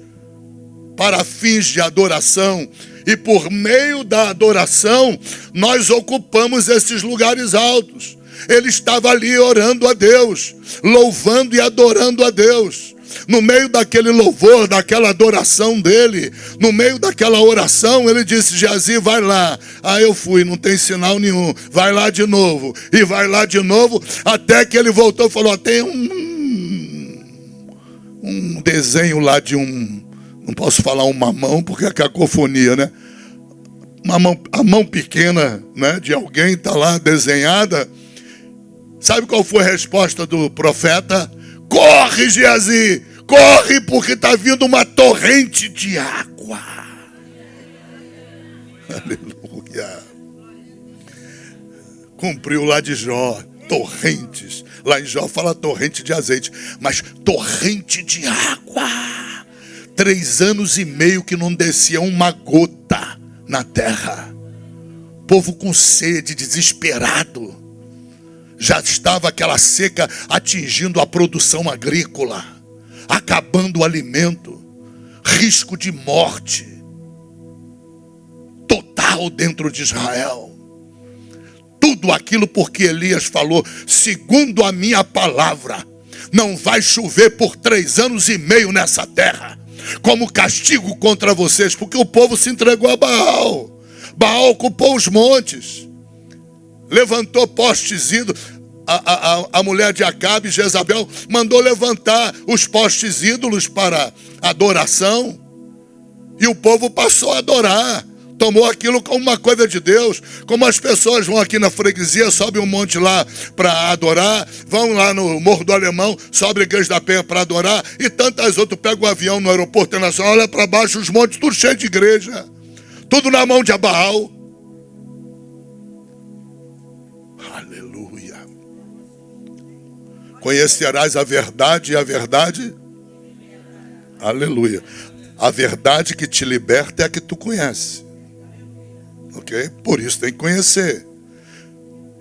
A: para fins de adoração. E por meio da adoração, nós ocupamos esses lugares altos. Ele estava ali orando a Deus, louvando e adorando a Deus. No meio daquele louvor, daquela adoração dele, no meio daquela oração, ele disse: Geazi, vai lá. Ah, eu fui, não tem sinal nenhum. Vai lá de novo. E vai lá de novo, até que ele voltou e falou: tem um desenho lá de não posso falar uma mão, porque é cacofonia, né? A mão pequena, né, de alguém está lá desenhada. Sabe qual foi a resposta do profeta? Corre, Geazi, corre, porque está vindo uma torrente de água. Aleluia. Cumpriu lá de Jó, torrentes. Lá em Jó fala torrente de azeite, mas torrente de água. 3 anos e meio que não descia uma gota na terra. Povo com sede, desesperado. Já estava aquela seca atingindo a produção agrícola, acabando o alimento, risco de morte total dentro de Israel. Tudo aquilo porque Elias falou: segundo a minha palavra, não vai chover por 3 anos e meio nessa terra, como castigo contra vocês, porque o povo se entregou a Baal. Baal ocupou os montes, levantou postes ídolos. A mulher de Acabe, Jezabel, mandou levantar os postes ídolos para adoração. E o povo passou a adorar. Tomou aquilo como uma coisa de Deus. Como as pessoas vão aqui na freguesia, sobem um monte lá para adorar. Vão lá no Morro do Alemão, sobe a Igreja da Penha para adorar. E tantas outras, pegam um avião no aeroporto internacional, olha para baixo os montes, tudo cheio de igreja. Tudo na mão de Baal. Aleluia. Conhecerás a verdade e a verdade. Aleluia. A verdade que te liberta é a que tu conhece. Ok? Por isso tem que conhecer.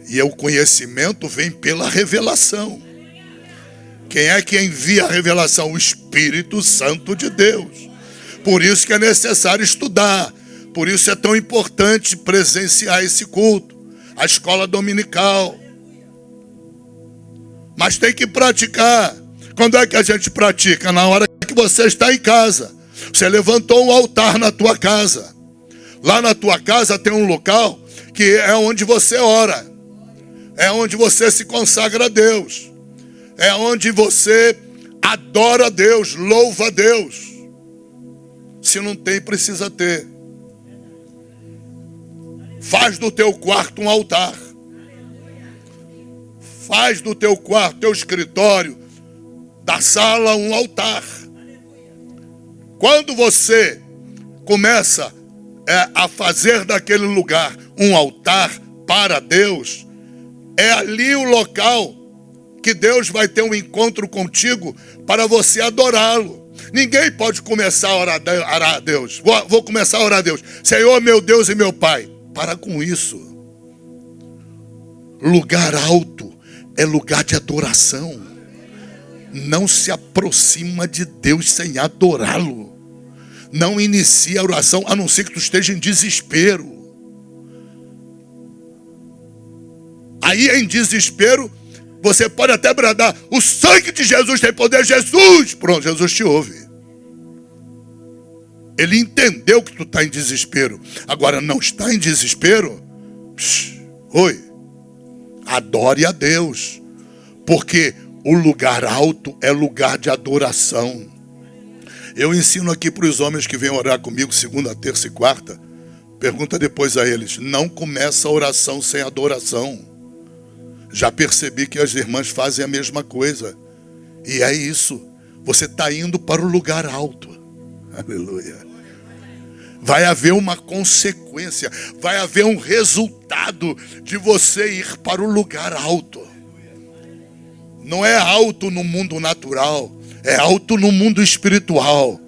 A: E o conhecimento vem pela revelação. Quem é que envia a revelação? O Espírito Santo de Deus. Por isso que é necessário estudar. Por isso é tão importante presenciar esse culto. A escola dominical. Mas tem que praticar. Quando é que a gente pratica? Na hora que você está em casa. Você levantou um altar na tua casa. Lá na tua casa tem um local que é onde você ora. É onde você se consagra a Deus. É onde você adora a Deus, louva a Deus. Se não tem, precisa ter. Faz do teu quarto um altar. Faz do teu quarto, teu escritório, da sala um altar. Quando você começa a fazer daquele lugar um altar para Deus, é ali o local que Deus vai ter um encontro contigo para você adorá-lo. Ninguém pode começar a orar a Deus. Vou começar a orar a Deus. Senhor, meu Deus e meu Pai. Para com isso. Lugar alto é lugar de adoração. Não se aproxima de Deus sem adorá-lo. Não inicia a oração, a não ser que tu esteja em desespero. Aí em desespero, você pode até bradar: o sangue de Jesus tem poder, Jesus! Pronto, Jesus te ouve. Ele entendeu que tu está em desespero. Agora, não está em desespero? Oi. Adore a Deus. Porque o lugar alto é lugar de adoração. Eu ensino aqui para os homens que vêm orar comigo segunda, terça e quarta. Pergunta depois a eles: não começa a oração sem adoração. Já percebi que as irmãs fazem a mesma coisa. E é isso. Você está indo para o lugar alto. Aleluia. Vai haver uma consequência. Vai haver um resultado de você ir para o lugar alto. Não é alto no mundo natural. É alto no mundo espiritual.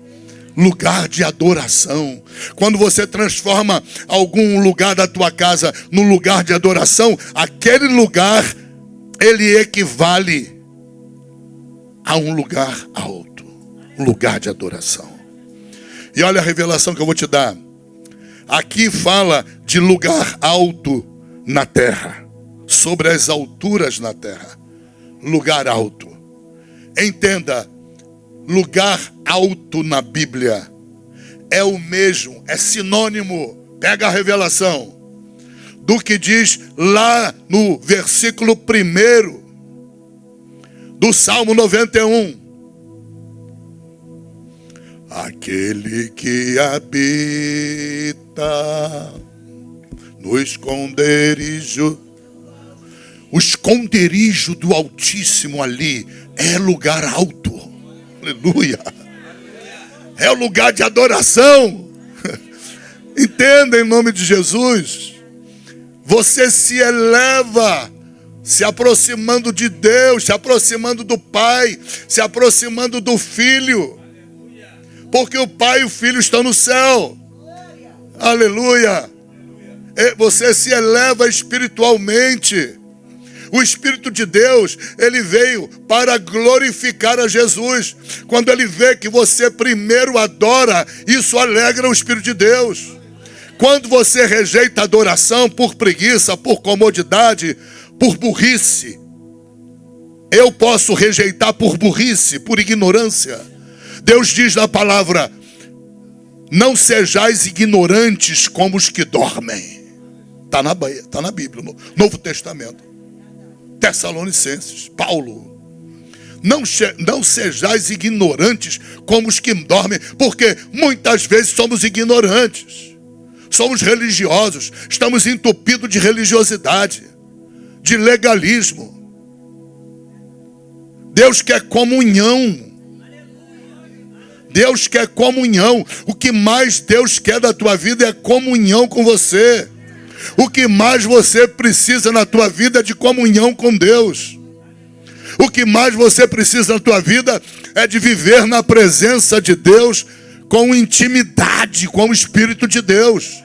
A: Lugar de adoração. Quando você transforma algum lugar da tua casa no lugar de adoração, aquele lugar, ele equivale a um lugar alto, um lugar de adoração. E olha a revelação que eu vou te dar. Aqui fala de lugar alto na terra, sobre as alturas na terra. Lugar alto. Entenda, lugar alto na Bíblia é o mesmo, é sinônimo, pega a revelação, do que diz lá no versículo 1 do Salmo 91. Aquele que habita no esconderijo. O esconderijo do Altíssimo ali é lugar alto. Aleluia. É o lugar de adoração. Entenda, em nome de Jesus. Você se eleva, se aproximando de Deus, se aproximando do Pai, se aproximando do Filho. Porque o Pai e o Filho estão no céu. Aleluia. Você se eleva espiritualmente. O Espírito de Deus, ele veio para glorificar a Jesus. Quando ele vê que você primeiro adora, isso alegra o Espírito de Deus. Quando você rejeita a adoração por preguiça, por comodidade, por burrice. Eu posso rejeitar por burrice, por ignorância. Deus diz na palavra: não sejais ignorantes como os que dormem. Está na Bíblia, no Novo Testamento. Tessalonicenses, Paulo. Não sejais ignorantes como os que dormem, porque muitas vezes somos ignorantes. Somos religiosos, estamos entupidos de religiosidade, de legalismo. Deus quer comunhão. Deus quer comunhão. O que mais Deus quer da tua vida é comunhão com você. O que mais você precisa na tua vida é de comunhão com Deus. O que mais você precisa na tua vida é de viver na presença de Deus com intimidade com o Espírito de Deus.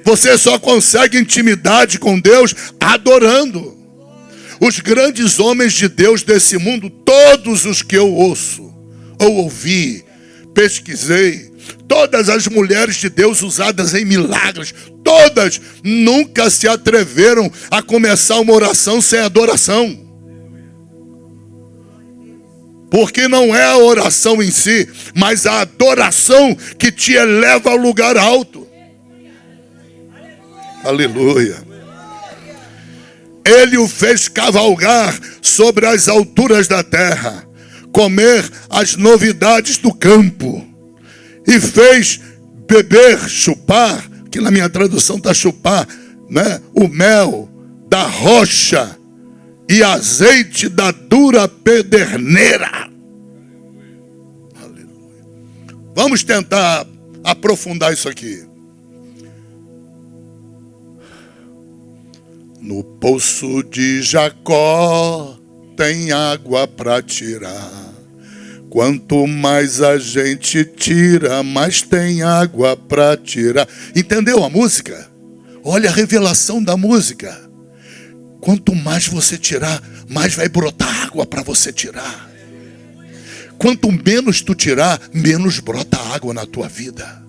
A: Você só consegue intimidade com Deus adorando. Os grandes homens de Deus desse mundo, todos os que eu ouço, ou ouvi, pesquisei, todas as mulheres de Deus usadas em milagres, todas nunca se atreveram a começar uma oração sem adoração. Porque não é a oração em si, mas a adoração que te eleva ao lugar alto. Aleluia. Ele o fez cavalgar sobre as alturas da terra, comer as novidades do campo, e fez beber, chupar, que na minha tradução está chupar, né? O mel da rocha e azeite da dura pederneira. Aleluia. Vamos tentar aprofundar isso aqui. No poço de Jacó tem água para tirar. Quanto mais a gente tira, mais tem água para tirar. Entendeu a música? Olha a revelação da música. Quanto mais você tirar, mais vai brotar água para você tirar. Quanto menos tu tirar, menos brota água na tua vida.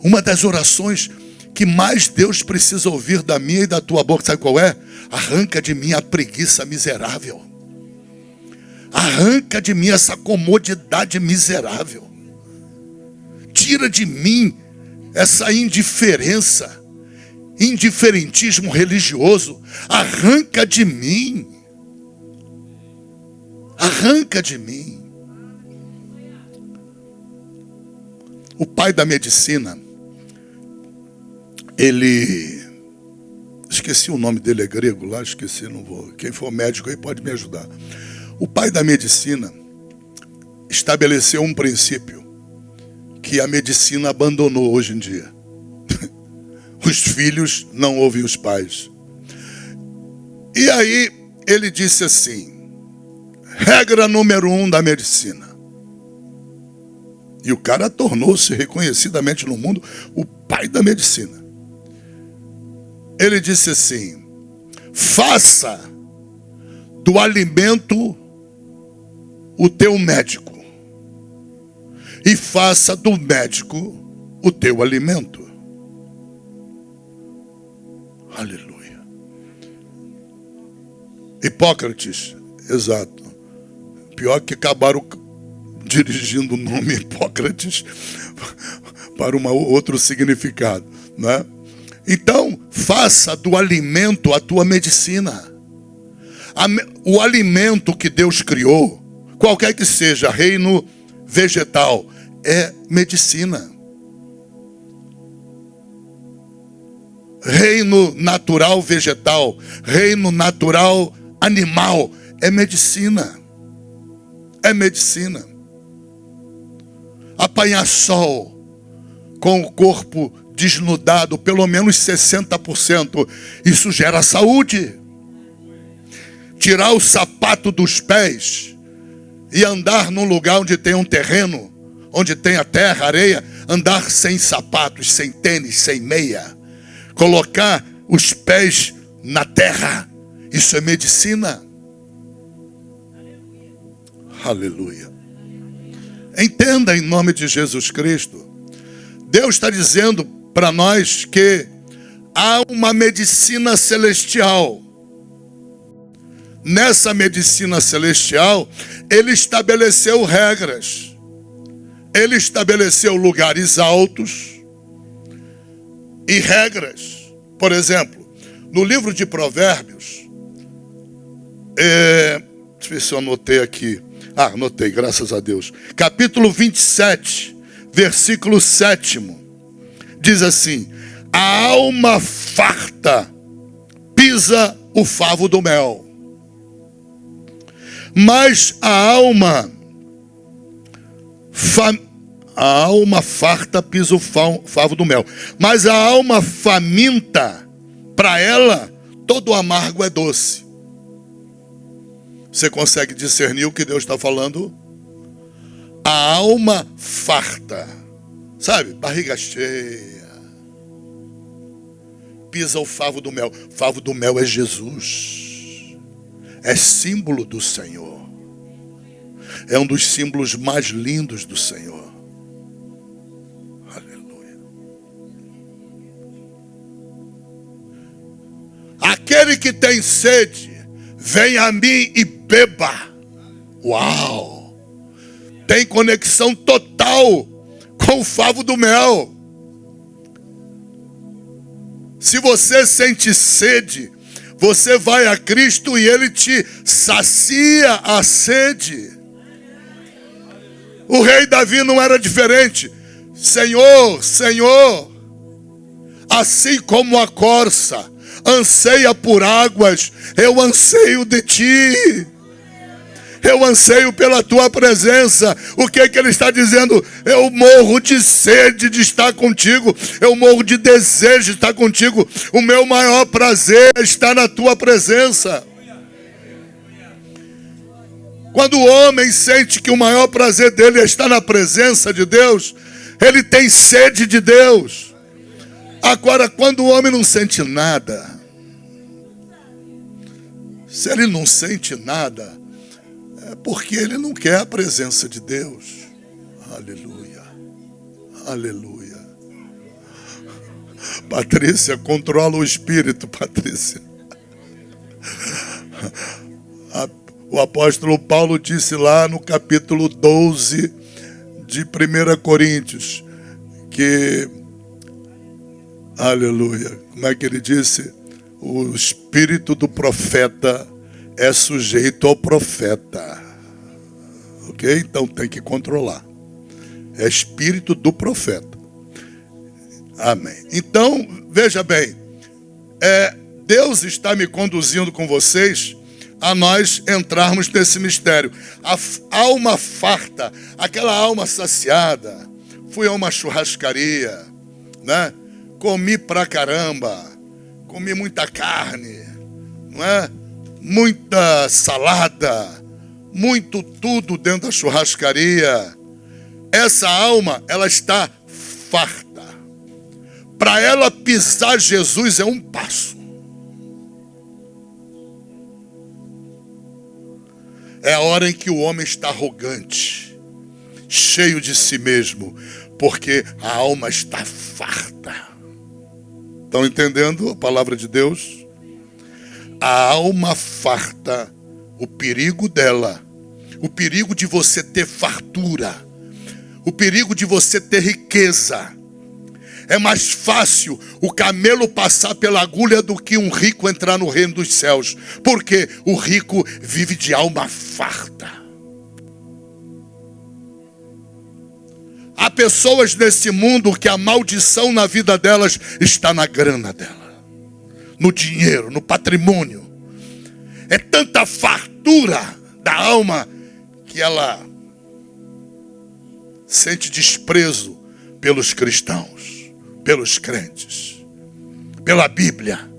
A: Uma das orações que mais Deus precisa ouvir da minha e da tua boca, sabe qual é? Arranca de mim a preguiça miserável. Arranca de mim essa comodidade miserável. Tira de mim essa indiferença, indiferentismo religioso. Arranca de mim. Arranca de mim. O pai da medicina, ele... esqueci o nome dele, é grego lá, esqueci, não vou. Quem for médico aí pode me ajudar. O pai da medicina estabeleceu um princípio que a medicina abandonou hoje em dia. Os filhos não ouvem os pais. E aí ele disse assim: regra número 1 da medicina. E o cara tornou-se reconhecidamente no mundo o pai da medicina. Ele disse assim: Faça do alimento o teu médico. E faça do médico o teu alimento. Aleluia. Hipócrates, exato. Pior que acabaram dirigindo o nome Hipócrates para outro significado, né? Então, faça do alimento a tua medicina. O alimento que Deus criou, qualquer que seja, reino vegetal, é medicina. Reino natural vegetal, reino natural animal, é medicina. É medicina. Apanhar sol com o corpo desnudado, pelo menos 60%, isso gera saúde. Tirar o sapato dos pés e andar num lugar onde tem um terreno, onde tem a terra, areia, andar sem sapatos, sem tênis, sem meia, colocar os pés na terra, isso é medicina. Aleluia. Entenda em nome de Jesus Cristo. Deus está dizendo para nós que há uma medicina celestial. Nessa medicina celestial, Ele estabeleceu regras. Ele estabeleceu lugares altos e regras. Por exemplo, no livro de Provérbios, deixa eu ver se eu anotei aqui. Anotei, graças a Deus. Capítulo 27, versículo 7. Diz assim: a alma farta pisa o favo do mel, mas a alma farta pisa o favo do mel, mas a alma faminta, para ela, todo amargo é doce. Você consegue discernir o que Deus está falando? A alma farta, sabe, barriga cheia, pisa o favo do mel. Favo do mel é Jesus. É símbolo do Senhor. É um dos símbolos mais lindos do Senhor. Aleluia. Aquele que tem sede, venha a mim e beba. Uau! Tem conexão total com o favo do mel. Se você sente sede, você vai a Cristo e Ele te sacia a sede. O rei Davi não era diferente. Senhor, Senhor, assim como a corça anseia por águas, eu anseio de ti. Eu anseio pela tua presença. O que é que ele está dizendo? Eu morro de sede de estar contigo. Eu morro de desejo de estar contigo. O meu maior prazer é estar na tua presença. Quando o homem sente que o maior prazer dele é estar na presença de Deus, ele tem sede de Deus. Agora, quando o homem não sente nada, se ele não sente nada, é porque ele não quer a presença de Deus. Aleluia. Aleluia. Patrícia, controla o espírito, Patrícia. O apóstolo Paulo disse lá no capítulo 12 de 1 Coríntios, que, aleluia, como é que ele disse? O espírito do profeta é sujeito ao profeta. Ok? Então tem que controlar. É espírito do profeta. Amém. Então, veja bem, Deus está me conduzindo com vocês a nós entrarmos nesse mistério. A alma farta, aquela alma saciada. Fui a uma churrascaria, né? Comi pra caramba, comi muita carne, não é? Muita salada, muito tudo dentro da churrascaria. Essa alma, ela está farta. Para ela pisar Jesus é um passo. É a hora em que o homem está arrogante, cheio de si mesmo, porque a alma está farta. Estão entendendo a palavra de Deus? A alma farta, o perigo dela, o perigo de você ter fartura, o perigo de você ter riqueza. É mais fácil o camelo passar pela agulha do que um rico entrar no reino dos céus. Porque o rico vive de alma farta. Há pessoas nesse mundo que a maldição na vida delas está na grana dela, no dinheiro, no patrimônio. É tanta fartura da alma que ela sente desprezo pelos cristãos, pelos crentes, pela Bíblia,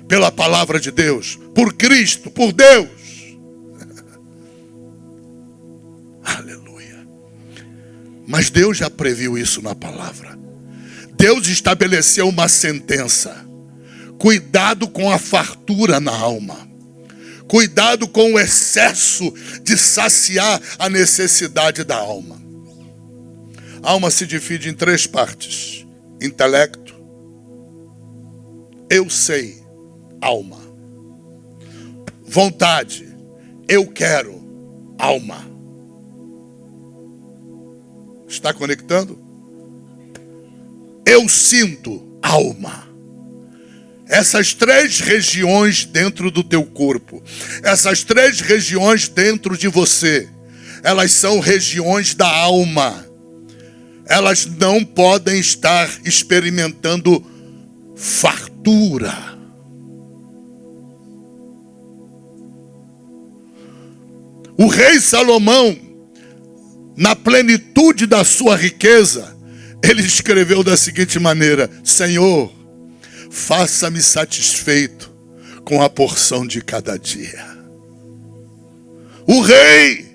A: pela palavra de Deus, por Cristo, por Deus. Aleluia. Mas Deus já previu isso na palavra. Deus estabeleceu uma sentença. Cuidado com a fartura na alma. Cuidado com o excesso de saciar a necessidade da alma. A alma se divide em 3 partes. Intelecto, eu sei, alma. Vontade, eu quero, alma. Está conectando? Eu sinto, alma. Essas 3 regiões dentro do teu corpo, essas 3 regiões dentro de você, elas são regiões da alma. Elas não podem estar experimentando fartura. O rei Salomão, na plenitude da sua riqueza, ele escreveu da seguinte maneira: Senhor, faça-me satisfeito com a porção de cada dia. O rei,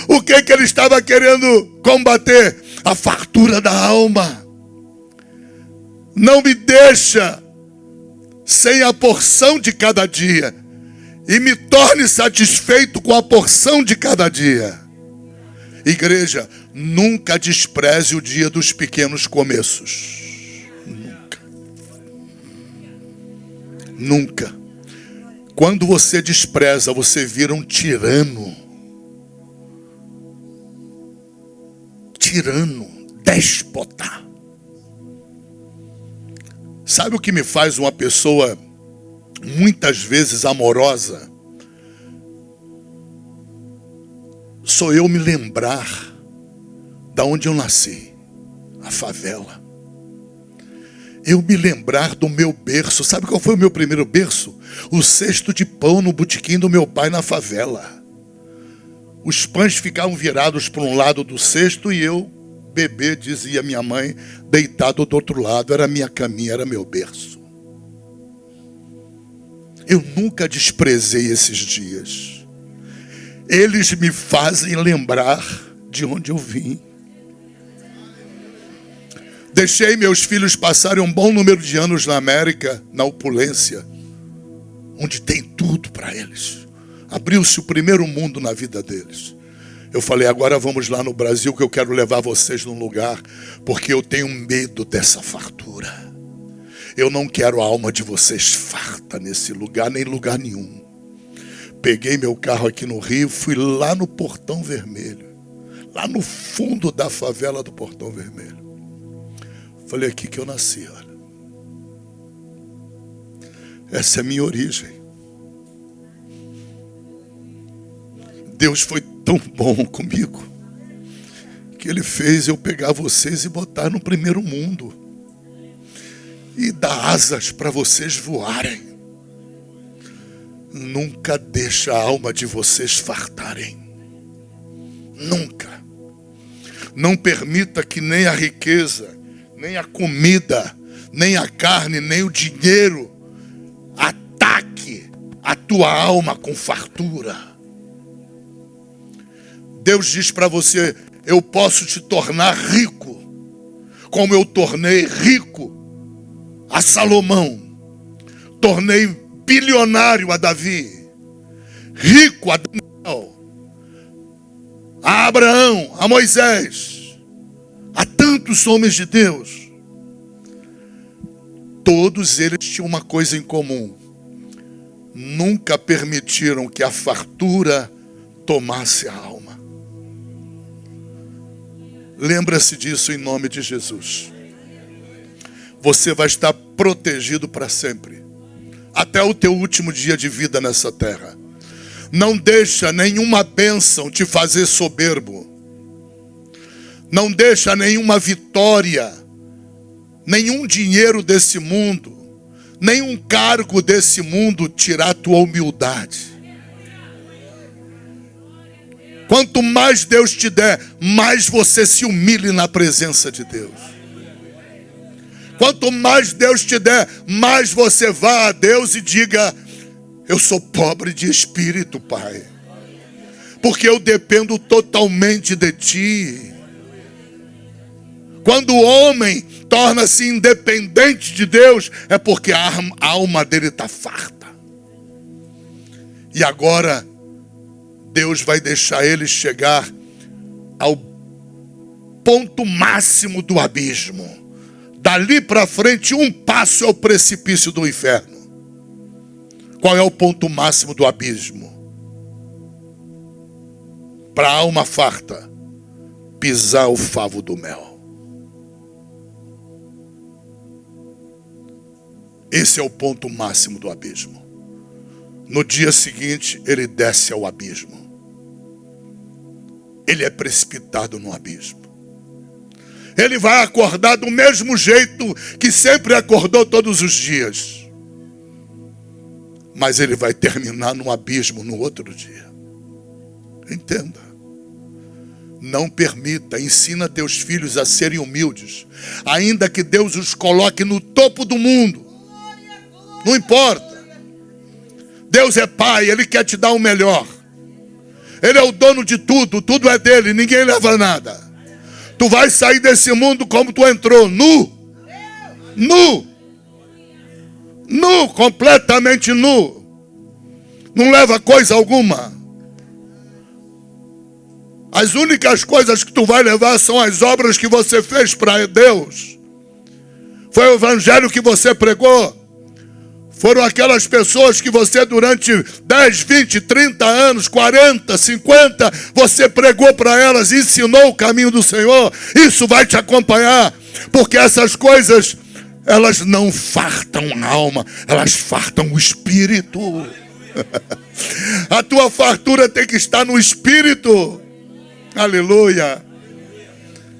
A: o que ele estava querendo combater? A fartura da alma. Não me deixa sem a porção de cada dia, e me torne satisfeito com a porção de cada dia. Igreja, nunca despreze o dia dos pequenos começos. Nunca. Nunca. Quando você despreza, você vira um tirano. Tirano, déspota. Sabe o que me faz uma pessoa muitas vezes amorosa? Sou eu me lembrar da onde eu nasci, a favela. Eu me lembrar do meu berço. Sabe qual foi o meu primeiro berço? O cesto de pão no botequim do meu pai na favela. Os pães ficavam virados para um lado do cesto e eu, bebê, dizia minha mãe, deitado do outro lado. Era minha caminha, era meu berço. Eu nunca desprezei esses dias. Eles me fazem lembrar de onde eu vim. Deixei meus filhos passarem um bom número de anos na América, na opulência, onde tem tudo para eles. Abriu-se o primeiro mundo na vida deles. Eu falei, agora vamos lá no Brasil, que eu quero levar vocês num lugar, porque eu tenho medo dessa fartura. Eu não quero a alma de vocês farta nesse lugar, nem lugar nenhum. Peguei meu carro aqui no Rio, fui lá no Portão Vermelho, lá no fundo da favela do Portão Vermelho. Falei, aqui que eu nasci, olha. Essa é a minha origem. Deus foi tão bom comigo, que Ele fez eu pegar vocês e botar no primeiro mundo. E dar asas para vocês voarem. Nunca deixa a alma de vocês fartarem. Nunca. Não permita que nem a riqueza, nem a comida, nem a carne, nem o dinheiro ataque a tua alma com fartura. Deus diz para você, eu posso te tornar rico, como eu tornei rico a Salomão, tornei bilionário a Davi. rico, a Daniel, a Abraão, a Moisés, a tantos homens de Deus. Todos eles tinham uma coisa em comum: nunca permitiram que a fartura tomasse a alma. Lembra-se disso em nome de Jesus. Você vai estar protegido para sempre, até o teu último dia de vida nessa terra. Não deixa nenhuma bênção te fazer soberbo. Não deixa nenhuma vitória, nenhum dinheiro desse mundo, nenhum cargo desse mundo tirar a tua humildade. Quanto mais Deus te der, mais você se humilhe na presença de Deus. Quanto mais Deus te der, mais você vá a Deus e diga: eu sou pobre de espírito, Pai, porque eu dependo totalmente de Ti. Quando o homem torna-se independente de Deus, é porque a alma dele está farta. E agora Deus vai deixar ele chegar ao ponto máximo do abismo. Dali para frente, um passo é o precipício do inferno. Qual é o ponto máximo do abismo? Para a alma farta, pisar o favo do mel. Esse é o ponto máximo do abismo. No dia seguinte, ele desce ao abismo. Ele é precipitado no abismo. Ele vai acordar do mesmo jeito que sempre acordou todos os dias. Mas ele vai terminar no abismo no outro dia. Entenda. Não permita, ensina teus filhos a serem humildes. Ainda que Deus os coloque no topo do mundo. Não importa. Deus é Pai, Ele quer te dar o melhor. Ele é o dono de tudo, tudo é dele, ninguém leva nada. Tu vai sair desse mundo como tu entrou, nu. Nu. Nu, completamente nu. Não leva coisa alguma. As únicas coisas que tu vai levar são as obras que você fez para Deus. Foi o evangelho que você pregou. Foram aquelas pessoas que você durante 10, 20, 30 anos, 40, 50, você pregou para elas, ensinou o caminho do Senhor. Isso vai te acompanhar, porque essas coisas, elas não fartam a alma, elas fartam o espírito. A tua fartura tem que estar no espírito. Aleluia.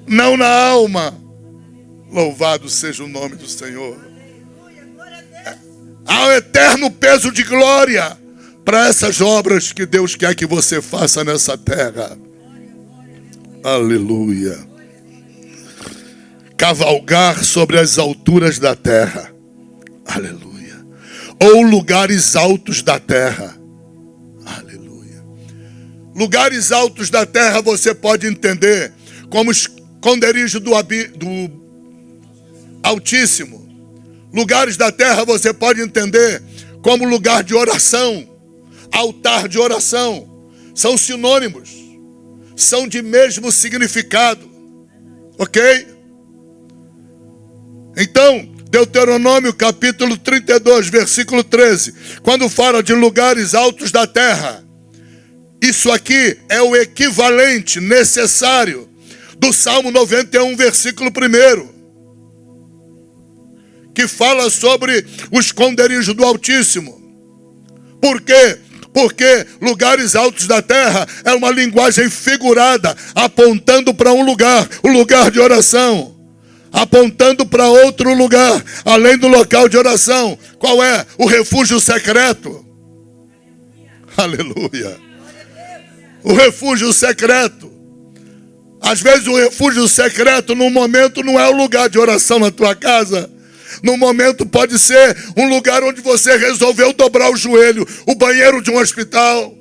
A: Não na alma. Louvado seja o nome do Senhor. Há um eterno peso de glória para essas obras que Deus quer que você faça nessa terra. Aleluia. Cavalgar sobre as alturas da terra. Aleluia. Ou lugares altos da terra. Aleluia. Lugares altos da terra você pode entender como esconderijo do Altíssimo. Lugares da terra você pode entender como lugar de oração, altar de oração. São sinônimos, são de mesmo significado. Ok? Então, Deuteronômio capítulo 32, versículo 13. Quando fala de lugares altos da terra, isso aqui é o equivalente necessário do Salmo 91, versículo 1. Que fala sobre o esconderijo do Altíssimo. Por quê? Porque lugares altos da terra é uma linguagem figurada, apontando para um lugar, o lugar de oração. Apontando para outro lugar, além do local de oração. Qual é? O refúgio secreto. Aleluia. O refúgio secreto. Às vezes o refúgio secreto no momento não é o lugar de oração na tua casa. No momento pode ser um lugar onde você resolveu dobrar o joelho, o banheiro de um hospital.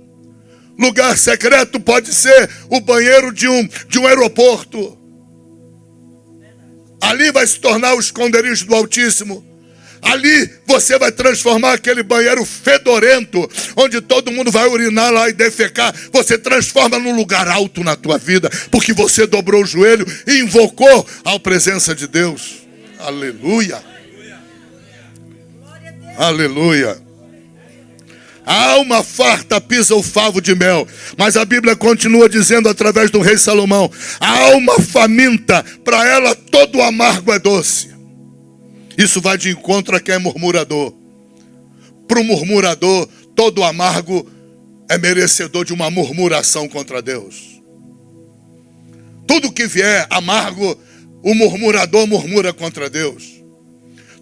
A: Lugar secreto pode ser o banheiro de um aeroporto. Ali vai se tornar o esconderijo do Altíssimo. Ali você vai transformar aquele banheiro fedorento, onde todo mundo vai urinar lá e defecar. Você transforma num lugar alto na tua vida, porque você dobrou o joelho e invocou a presença de Deus. Aleluia. Aleluia. A alma farta pisa o favo de mel. Mas a Bíblia continua dizendo através do rei Salomão: a alma faminta, para ela todo amargo é doce. Isso vai de encontro a quem é murmurador. Para o murmurador, todo amargo é merecedor de uma murmuração contra Deus. Tudo que vier amargo, o murmurador murmura contra Deus.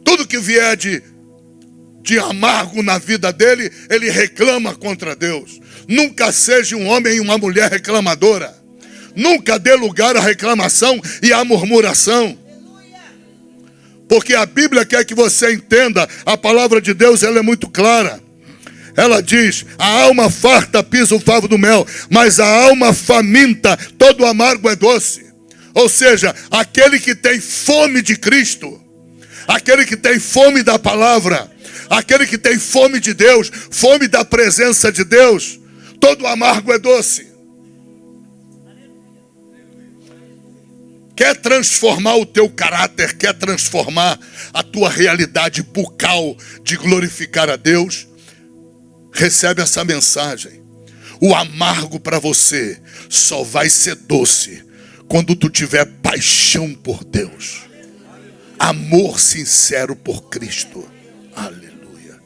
A: Tudo que vier de amargo na vida dele, ele reclama contra Deus. Nunca seja um homem e uma mulher reclamadora. Nunca dê lugar à reclamação e à murmuração. Porque a Bíblia quer que você entenda, a palavra de Deus, ela é muito clara. Ela diz: a alma farta pisa o favo do mel, mas a alma faminta, todo amargo é doce. Ou seja, aquele que tem fome de Cristo, aquele que tem fome da palavra, aquele que tem fome de Deus, fome da presença de Deus, todo amargo é doce. Quer transformar o teu caráter, quer transformar a tua realidade bucal de glorificar a Deus? Recebe essa mensagem. O amargo para você só vai ser doce quando tu tiver paixão por Deus. Amor sincero por Cristo. Aleluia.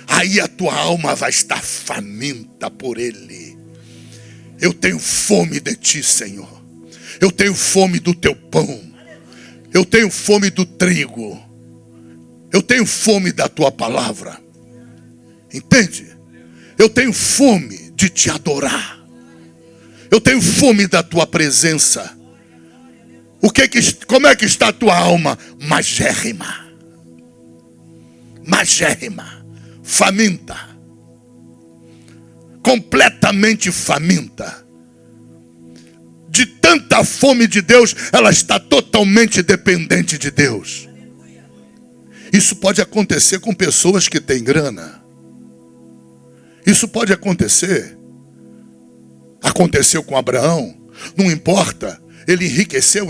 A: Aí a tua alma vai estar faminta por Ele. Eu tenho fome de Ti, Senhor. Eu tenho fome do Teu pão. Eu tenho fome do trigo. Eu tenho fome da Tua palavra. Entende? Eu tenho fome de Te adorar. Eu tenho fome da Tua presença. Como é que está a tua alma? Magérrima. Magérrima. Faminta. Completamente faminta. De tanta fome de Deus, ela está totalmente dependente de Deus. Isso pode acontecer com pessoas que têm grana. Isso pode acontecer. Aconteceu com Abraão. Não importa. Ele enriqueceu.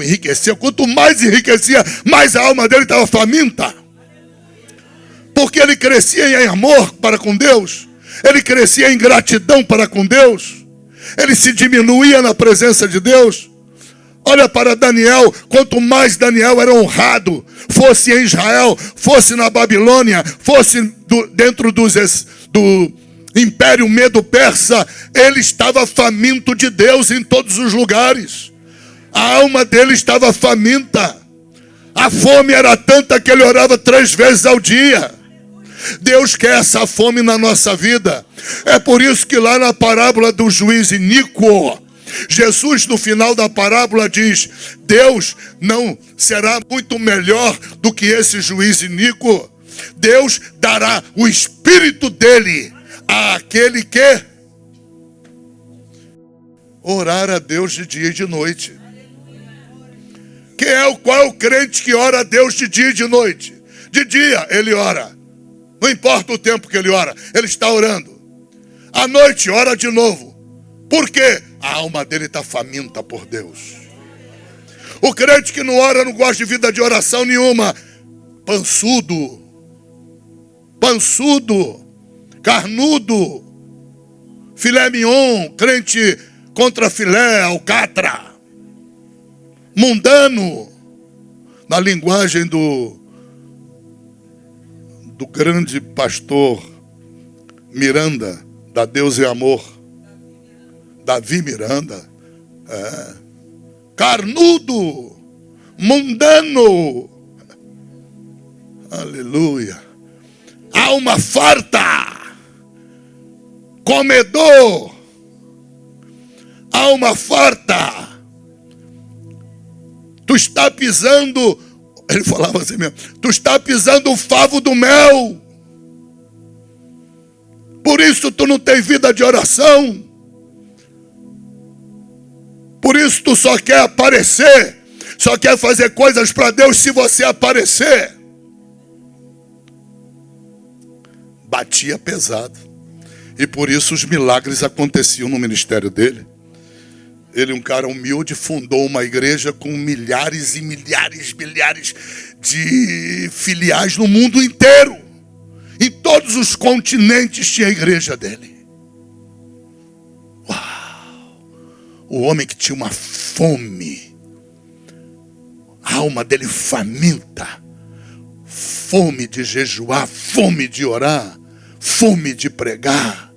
A: Quanto mais enriquecia, mais a alma dele estava faminta. Porque ele crescia em amor para com Deus. Ele crescia em gratidão para com Deus. Ele se diminuía na presença de Deus. Olha para Daniel. Quanto mais Daniel era honrado, fosse em Israel, fosse na Babilônia, fosse dentro do Império Medo-Persa, ele estava faminto de Deus em todos os lugares. A alma dele estava faminta. A fome era tanta que ele orava 3 vezes ao dia. Deus quer essa fome na nossa vida. É por isso que lá na parábola do juiz iníquo, Jesus no final da parábola diz: Deus não será muito melhor do que esse juiz iníquo. Deus dará o Espírito dele àquele que orar a Deus de dia e de noite. Qual é o crente que ora a Deus de dia e de noite? De dia ele ora. Não importa o tempo que ele ora, ele está orando. À noite ora de novo. Por quê? A alma dele está faminta por Deus. O crente que não ora não gosta de vida de oração nenhuma. Pançudo, carnudo, filé mignon, crente contra filé, alcatra, mundano, na linguagem do grande pastor Miranda, da Deus é Amor, Davi Miranda, carnudo, mundano, aleluia, alma farta, comedor, alma farta. Tu está pisando, ele falava assim mesmo, tu está pisando o favo do mel. Por isso tu não tem vida de oração. Por isso tu só quer aparecer, só quer fazer coisas para Deus se você aparecer. batia pesado. E por isso os milagres aconteciam no ministério dele. Ele, um cara humilde, fundou uma igreja com milhares e milhares de filiais no mundo inteiro. Em todos os continentes tinha a igreja dele. Uau! O homem que tinha uma fome. A alma dele faminta. Fome de jejuar, fome de orar, fome de pregar.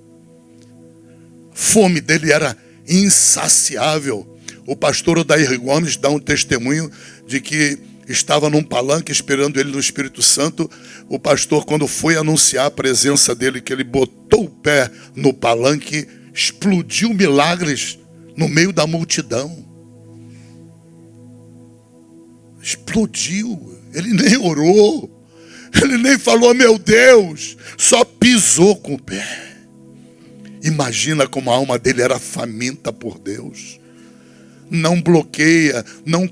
A: Fome dele era insaciável. O pastor Odair Gomes dá um testemunho de que estava num palanque esperando ele no Espírito Santo. O pastor, quando foi anunciar a presença dele, que ele botou o pé no palanque, explodiu milagres no meio da multidão. Explodiu. Ele nem orou. Ele nem falou, meu Deus. Só pisou com o pé. Imagina como a alma dele era faminta por Deus. Não bloqueia, não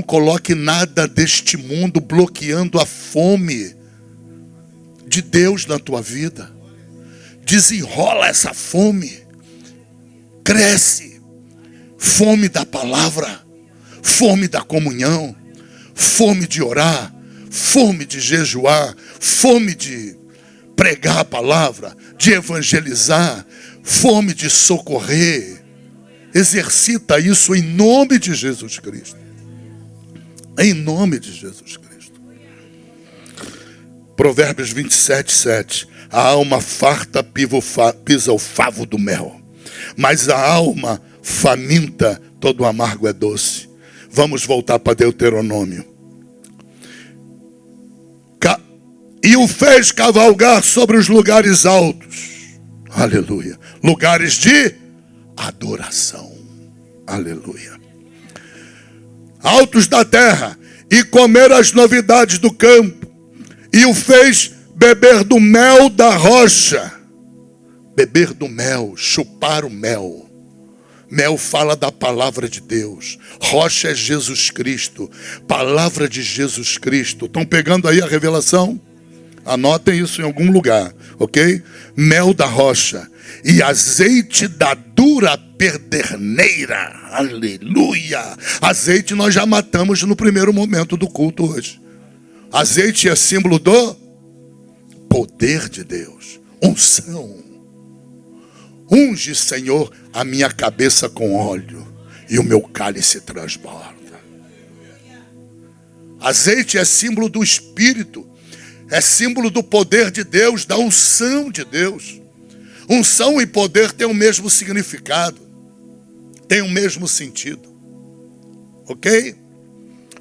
A: coloque nada deste mundo bloqueando a fome de Deus na tua vida. Desenrola essa fome. Cresce. Fome da palavra. Fome da comunhão. Fome de orar. Fome de jejuar. Fome de pregar a palavra. De evangelizar. Fome de socorrer. Exercita isso em nome de Jesus Cristo. Em nome de Jesus Cristo. Provérbios 27, 7. A alma farta pisa o favo do mel, mas a alma faminta, todo o amargo é doce. Vamos voltar para Deuteronômio. E o fez cavalgar sobre os lugares altos. Aleluia. Lugares de adoração. Aleluia. Altos da terra. E comer as novidades do campo. E o fez beber do mel da rocha. Beber do mel. Chupar o mel. Mel fala da palavra de Deus. Rocha é Jesus Cristo. Palavra de Jesus Cristo. Estão pegando aí a revelação? Anotem isso em algum lugar, ok? Mel da rocha e azeite da dura pederneira. Aleluia! Azeite nós já matamos no primeiro momento do culto hoje. Azeite é símbolo do poder de Deus. Unção. Unge, Senhor, a minha cabeça com óleo e o meu cálice transborda. Azeite é símbolo do Espírito. É símbolo do poder de Deus, da unção de Deus. Unção e poder têm o mesmo significado. Tem o mesmo sentido. Ok?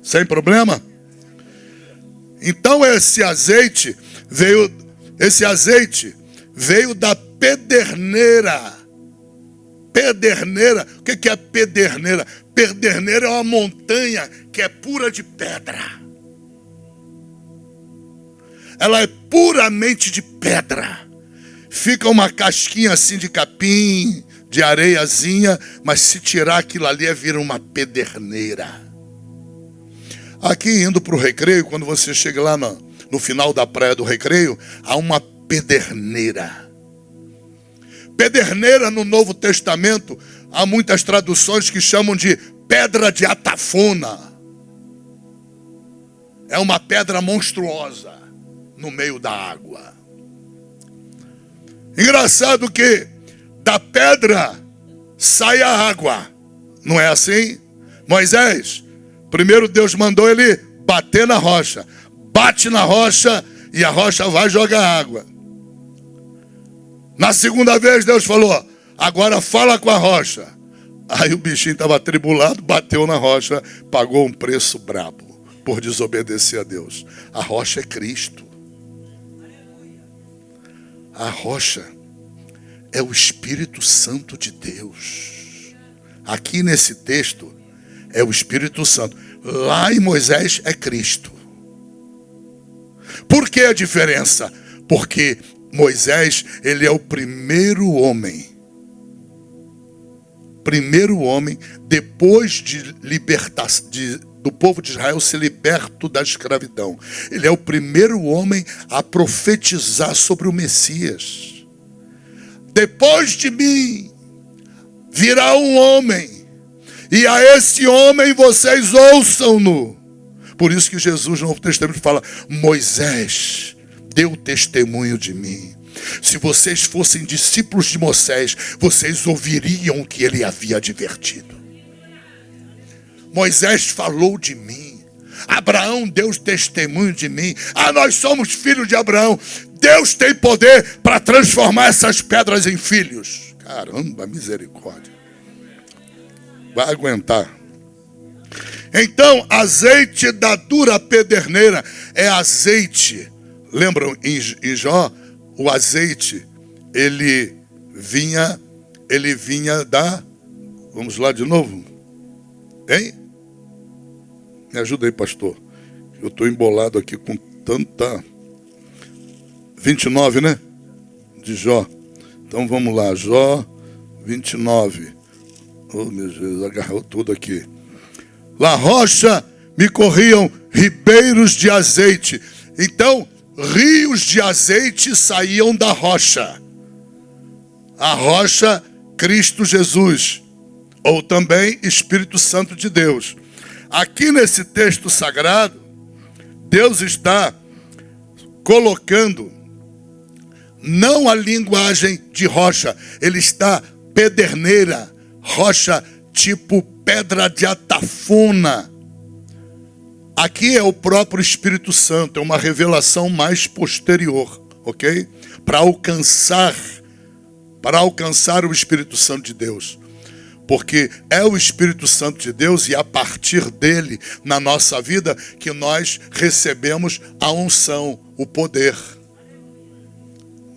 A: Sem problema? Então esse azeite veio da pederneira. Pederneira. O que é pederneira? Pederneira é uma montanha que é pura de pedra. Ela é puramente de pedra. Fica uma casquinha assim de capim, de areiazinha, mas se tirar aquilo ali, vira uma pederneira. Aqui indo para o Recreio, quando você chega lá no final da praia do Recreio, há uma pederneira. Pederneira no Novo Testamento, há muitas traduções que chamam de pedra de Atafona. É uma pedra monstruosa no meio da água. Engraçado que da pedra sai a água. Não é assim? Moisés, primeiro Deus mandou ele bater na rocha. Bate na rocha e a rocha vai jogar água. Na segunda vez Deus falou, agora fala com a rocha. Aí o bichinho estava atribulado, bateu na rocha, pagou um preço brabo por desobedecer a Deus. A rocha é Cristo. A rocha é o Espírito Santo de Deus. Aqui nesse texto é o Espírito Santo. Lá em Moisés é Cristo. Por que a diferença? Porque Moisés, ele é o primeiro homem. Primeiro homem depois de do povo de Israel ser liberto da escravidão. Ele é o primeiro homem a profetizar sobre o Messias. Depois de mim virá um homem, e a esse homem vocês ouçam-no. Por isso que Jesus no Novo Testamento fala: Moisés deu testemunho de mim. Se vocês fossem discípulos de Moisés, vocês ouviriam o que ele havia advertido. Moisés falou de mim. Abraão deu testemunho de mim. Nós somos filhos de Abraão. Deus tem poder para transformar essas pedras em filhos. Caramba, misericórdia. Vai aguentar. Então, azeite da dura pederneira é azeite. Lembram em Jó? O azeite, ele vinha da... Vamos lá de novo? Hein? Me ajuda aí, pastor. Eu estou embolado aqui com tanta... 29, né? De Jó. Então vamos lá, Jó 29. Oh, meu Jesus, agarrou tudo aqui. La rocha me corriam ribeiros de azeite. Então, rios de azeite saíam da rocha. A rocha, Cristo Jesus, ou também Espírito Santo de Deus. Aqui nesse texto sagrado, Deus está colocando não a linguagem de rocha, ele está pederneira, rocha tipo pedra de atafuna. Aqui é o próprio Espírito Santo, é uma revelação mais posterior, ok? Para alcançar o Espírito Santo de Deus. Porque é o Espírito Santo de Deus e a partir dele, na nossa vida, que nós recebemos a unção, o poder.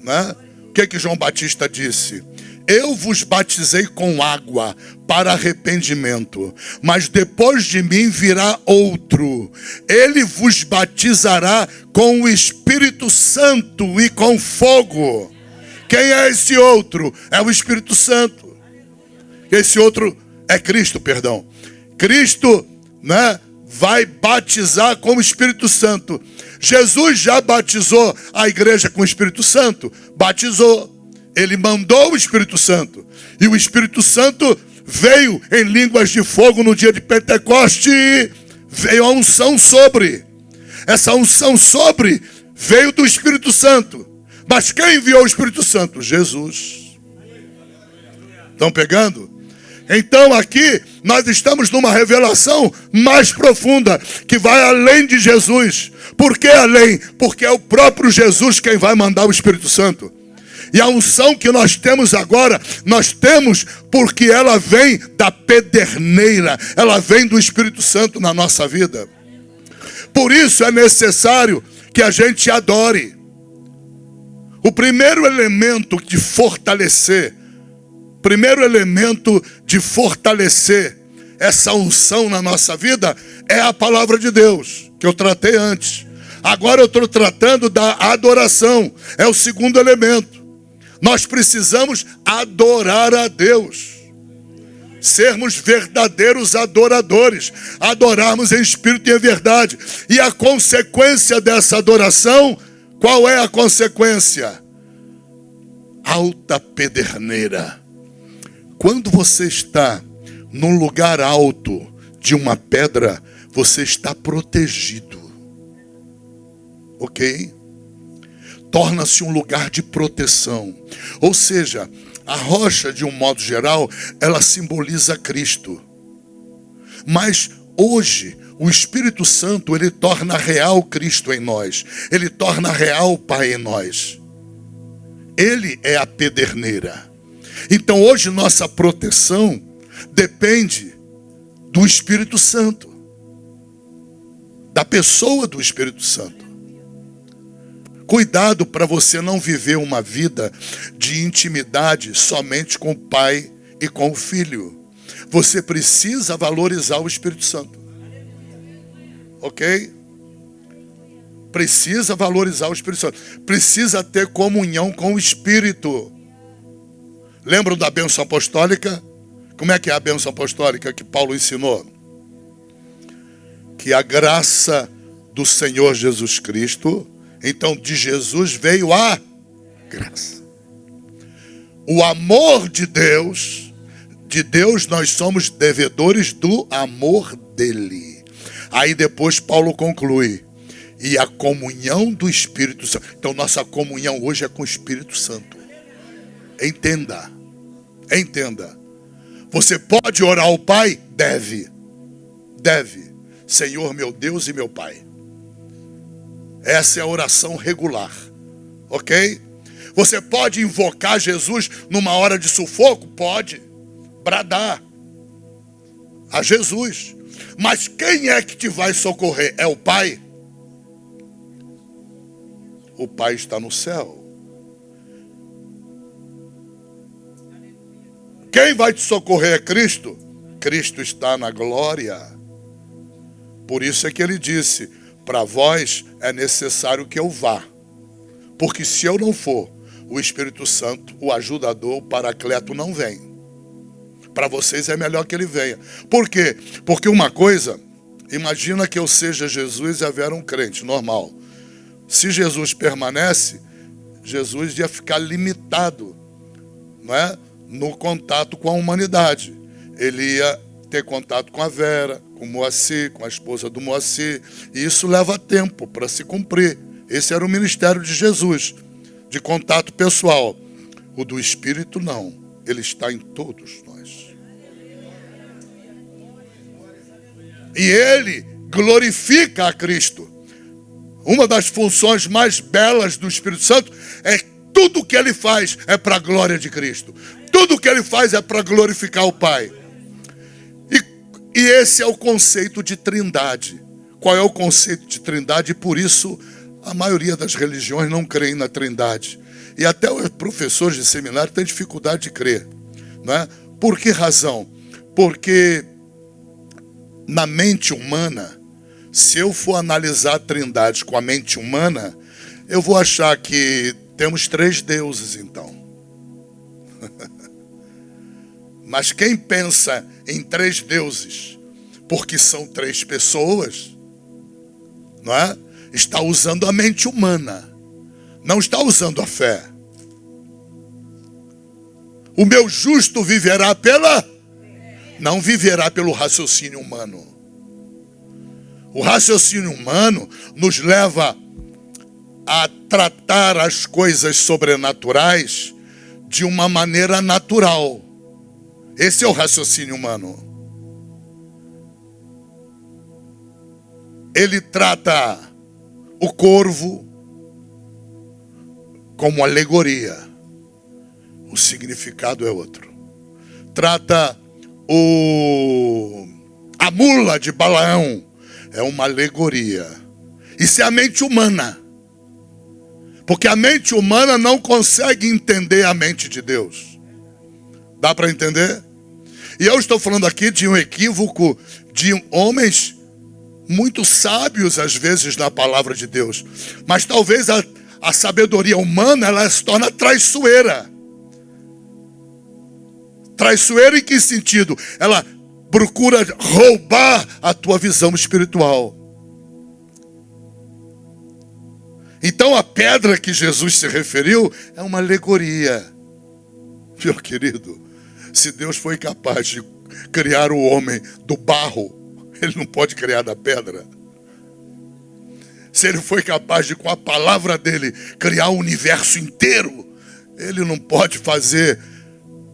A: Né? O que João Batista disse? Eu vos batizei com água para arrependimento, mas depois de mim virá outro. Ele vos batizará com o Espírito Santo e com fogo. Quem é esse outro? É o Espírito Santo. Esse outro é Cristo, perdão. Cristo, né, vai batizar com o Espírito Santo. Jesus já batizou a igreja com o Espírito Santo? Batizou. Ele mandou o Espírito Santo. E o Espírito Santo veio em línguas de fogo no dia de Pentecoste. Veio a unção sobre. Essa unção sobre veio do Espírito Santo. Mas quem enviou o Espírito Santo? Jesus. Estão pegando? Então aqui nós estamos numa revelação mais profunda, que vai além de Jesus. Por que além? Porque é o próprio Jesus quem vai mandar o Espírito Santo. E a unção que nós temos agora, nós temos porque ela vem da pederneira, ela vem do Espírito Santo na nossa vida. Por isso é necessário que a gente adore. O primeiro elemento de fortalecer essa unção na nossa vida é a palavra de Deus, que eu tratei antes. Agora eu estou tratando da adoração, é o segundo elemento. Nós precisamos adorar a Deus, sermos verdadeiros adoradores, adorarmos em espírito e em verdade. E a consequência dessa adoração, qual é a consequência? Alta pederneira. Quando você está num lugar alto de uma pedra, você está protegido. Ok? Torna-se um lugar de proteção. Ou seja, a rocha, de um modo geral, ela simboliza Cristo. Mas hoje, o Espírito Santo, ele torna real Cristo em nós. Ele torna real o Pai em nós. Ele é a pederneira. Então hoje nossa proteção depende do Espírito Santo. Da pessoa do Espírito Santo. Cuidado para você não viver uma vida de intimidade somente com o Pai e com o Filho. Você precisa valorizar o Espírito Santo. Ok? Precisa valorizar o Espírito Santo. Precisa ter comunhão com o Espírito. Lembram da bênção apostólica? Como é que é a bênção apostólica que Paulo ensinou? que a graça do Senhor Jesus Cristo, então de Jesus veio a graça. O amor de Deus nós somos devedores do amor dele. Aí depois Paulo conclui, e a comunhão do Espírito Santo. Então nossa comunhão hoje é com o Espírito Santo. Entenda. Você pode orar ao Pai? Deve. Senhor, meu Deus e meu Pai. Essa é a oração regular. Ok? Você pode invocar Jesus numa hora de sufoco? Pode. Bradar a Jesus. Mas quem é que te vai socorrer? É o Pai? O Pai está no céu. Quem vai te socorrer é Cristo? Cristo está na glória. Por isso é que ele disse, para vós é necessário que eu vá. Porque se eu não for, o Espírito Santo, o ajudador, o paracleto não vem. Para vocês é melhor que ele venha. Por quê? Porque uma coisa, imagina que eu seja Jesus e haver um crente, normal. Se Jesus permanece, Jesus ia ficar limitado, não é? No contato com a humanidade. Ele ia ter contato com a Vera, com o Moacir, com a esposa do Moacir. E isso leva tempo para se cumprir. Esse era o ministério de Jesus, de contato pessoal. O do Espírito não. Ele está em todos nós. E ele glorifica a Cristo. Uma das funções mais belas do Espírito Santo é tudo que ele faz é para a glória de Cristo. Tudo que ele faz é para glorificar o Pai. E esse é o conceito de trindade. Qual é o conceito de trindade? E por isso a maioria das religiões não creem na trindade. E até os professores de seminário têm dificuldade de crer. Não é? Por que razão? Porque na mente humana, se eu for analisar a trindade com a mente humana, eu vou achar que temos 3 deuses, então. Mas quem pensa em 3 deuses, porque são 3 pessoas, não é? Está usando a mente humana, não está usando a fé. O meu justo viverá não viverá pelo raciocínio humano. O raciocínio humano nos leva a tratar as coisas sobrenaturais de uma maneira natural. Esse é o raciocínio humano. Ele trata o corvo como alegoria. O significado é outro. Trata a mula de Balaão. É uma alegoria. Isso é a mente humana. Porque a mente humana não consegue entender a mente de Deus. Dá para entender? E eu estou falando aqui de um equívoco de homens muito sábios, às vezes, na palavra de Deus. Mas talvez a sabedoria humana, ela se torna traiçoeira. Traiçoeira em que sentido? Ela procura roubar a tua visão espiritual. Então a pedra que Jesus se referiu é uma alegoria. Meu querido, se Deus foi capaz de criar o homem do barro, ele não pode criar da pedra. Se ele foi capaz de, com a palavra dele, criar o universo inteiro, ele não pode fazer.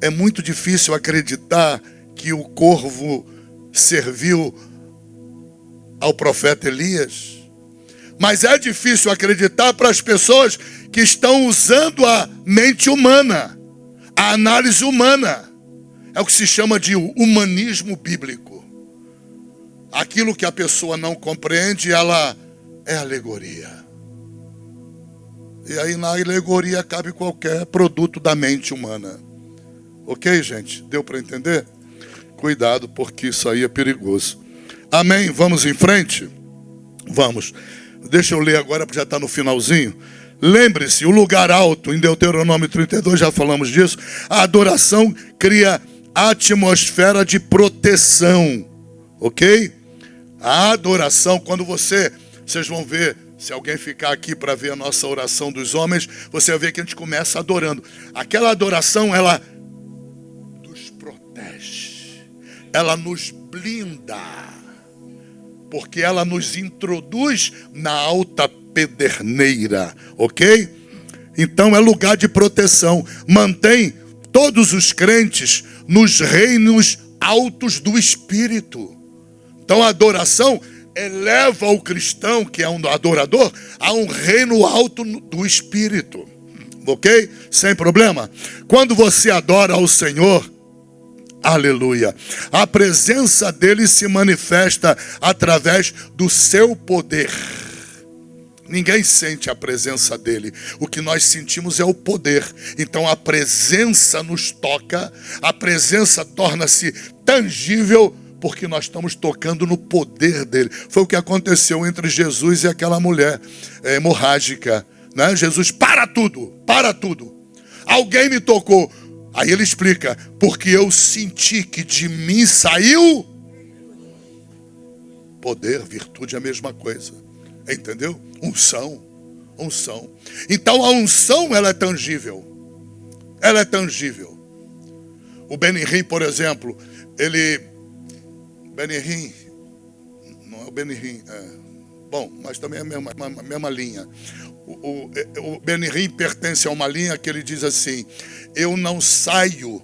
A: É muito difícil acreditar que o corvo serviu ao profeta Elias. Mas é difícil acreditar para as pessoas que estão usando a mente humana, a análise humana. É o que se chama de humanismo bíblico. Aquilo que a pessoa não compreende, ela é alegoria. E aí na alegoria cabe qualquer produto da mente humana. Ok, gente? Deu para entender? Cuidado, porque isso aí é perigoso. Amém? Vamos em frente? Vamos. Deixa eu ler agora, porque já está no finalzinho. Lembre-se, o lugar alto, em Deuteronômio 32, já falamos disso. A adoração cria atmosfera de proteção. Ok? A adoração, quando vocês vão ver, se alguém ficar aqui para ver a nossa oração dos homens, você vai ver que a gente começa adorando. Aquela adoração, ela nos protege, ela nos blinda, porque ela nos introduz na alta pederneira, ok? Então é lugar de proteção, mantém todos os crentes nos reinos altos do Espírito. Então a adoração eleva o cristão, que é um adorador, a um reino alto do Espírito, ok? Sem problema. Quando você adora ao Senhor, aleluia, a presença dele se manifesta através do seu poder. Ninguém sente a presença dele. O que nós sentimos é o poder. Então a presença nos toca, a presença torna-se tangível, porque nós estamos tocando no poder dele. Foi o que aconteceu entre Jesus e aquela mulher hemorrágica, né? Jesus, para tudo, para tudo. Alguém me tocou. Aí ele explica, porque eu senti que de mim saiu poder, virtude é a mesma coisa. Entendeu? Unção. Então a unção, ela é tangível. Ela é tangível. O Benihim, por exemplo, Benihim, não é o Benihim, bom, mas também é a mesma linha. O Benihim pertence a uma linha que ele diz assim: eu não saio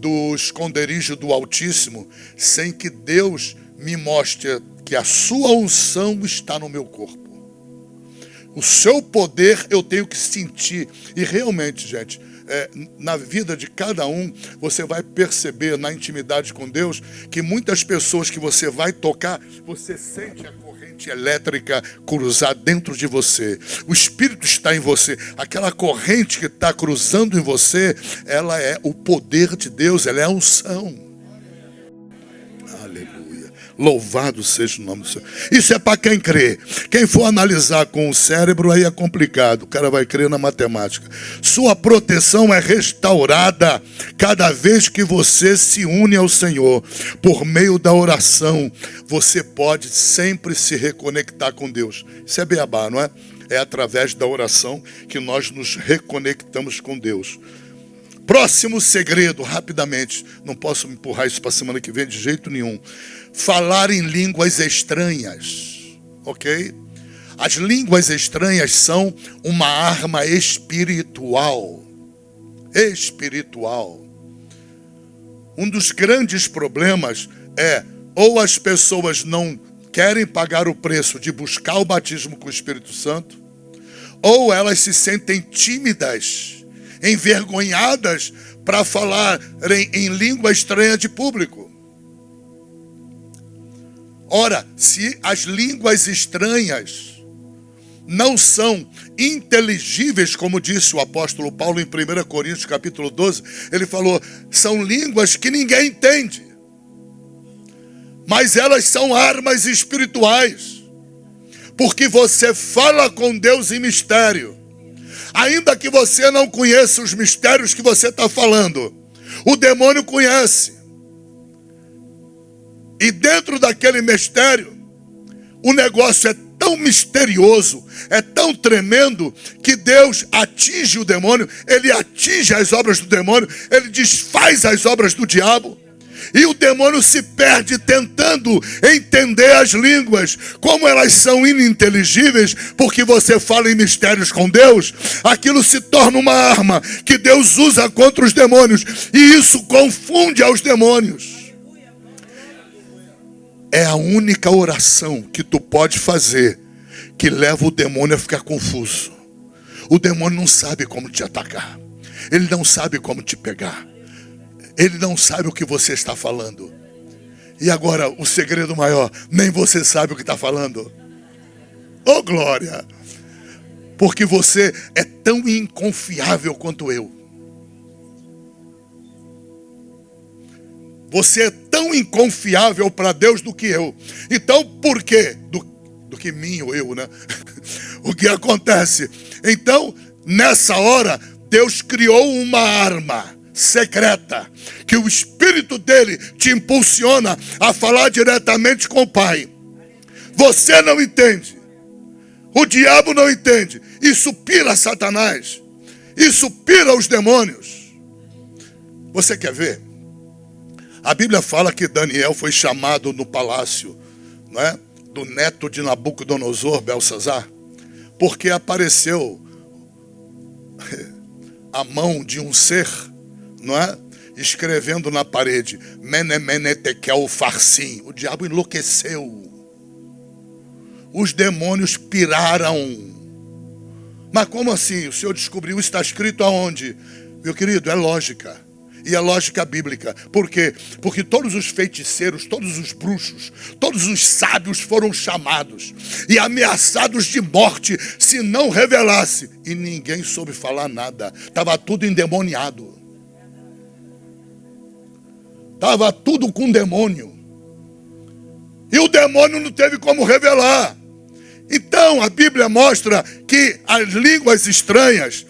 A: do esconderijo do Altíssimo sem que Deus me mostre que a sua unção está no meu corpo. O seu poder eu tenho que sentir. E realmente, gente, na vida de cada um, você vai perceber na intimidade com Deus que muitas pessoas que você vai tocar, você sente a corrente elétrica cruzar dentro de você. O Espírito está em você. Aquela corrente que está cruzando em você, ela é o poder de Deus, ela é a unção. Louvado seja o nome do Senhor. Isso é para quem crê. Quem for analisar com o cérebro, aí é complicado. O cara vai crer na matemática. Sua proteção é restaurada cada vez que você se une ao Senhor. Por meio da oração, você pode sempre se reconectar com Deus. Isso é beabá, não é? É através da oração que nós nos reconectamos com Deus. Próximo segredo, rapidamente. Não posso empurrar isso para a semana que vem de jeito nenhum. Falar em línguas estranhas, ok? As línguas estranhas são uma arma espiritual. Um dos grandes problemas é, ou as pessoas não querem pagar o preço de buscar o batismo com o Espírito Santo, ou elas se sentem tímidas, envergonhadas para falar em língua estranha de público. Ora, se as línguas estranhas não são inteligíveis, como disse o apóstolo Paulo em 1 Coríntios capítulo 12, ele falou, são línguas que ninguém entende, mas elas são armas espirituais, porque você fala com Deus em mistério, ainda que você não conheça os mistérios que você está falando, o demônio conhece. E dentro daquele mistério, o negócio é tão misterioso, é tão tremendo, que Deus atinge o demônio, ele atinge as obras do demônio, ele desfaz as obras do diabo, e o demônio se perde tentando entender as línguas. Como elas são ininteligíveis, porque você fala em mistérios com Deus, aquilo se torna uma arma que Deus usa contra os demônios, e isso confunde aos demônios. É a única oração que tu pode fazer que leva o demônio a ficar confuso. O demônio não sabe como te atacar. Ele não sabe como te pegar. Ele não sabe o que você está falando. E agora, o segredo maior, nem você sabe o que está falando. Oh, glória! Porque você é tão inconfiável quanto eu. Você é tão inconfiável para Deus do que eu. Então, por quê? Do que mim ou eu, né? O que acontece? Então, nessa hora, Deus criou uma arma secreta, que o Espírito dele te impulsiona a falar diretamente com o Pai. Você não entende. O diabo não entende. Isso pira Satanás. Isso pira os demônios. Você quer ver? A Bíblia fala que Daniel foi chamado no palácio, não é? Do neto de Nabucodonosor, Belsazar, porque apareceu a mão de um ser, não é? Escrevendo na parede, Mene Mene Tekel Farsim. O diabo enlouqueceu. Os demônios piraram. Mas como assim? O Senhor descobriu, está escrito aonde? Meu querido, é lógica. E é lógica bíblica. Por quê? Porque todos os feiticeiros, todos os bruxos, todos os sábios foram chamados e ameaçados de morte se não revelasse. E ninguém soube falar nada. Estava tudo endemoniado. Estava tudo com demônio. E o demônio não teve como revelar. Então a Bíblia mostra que as línguas estranhas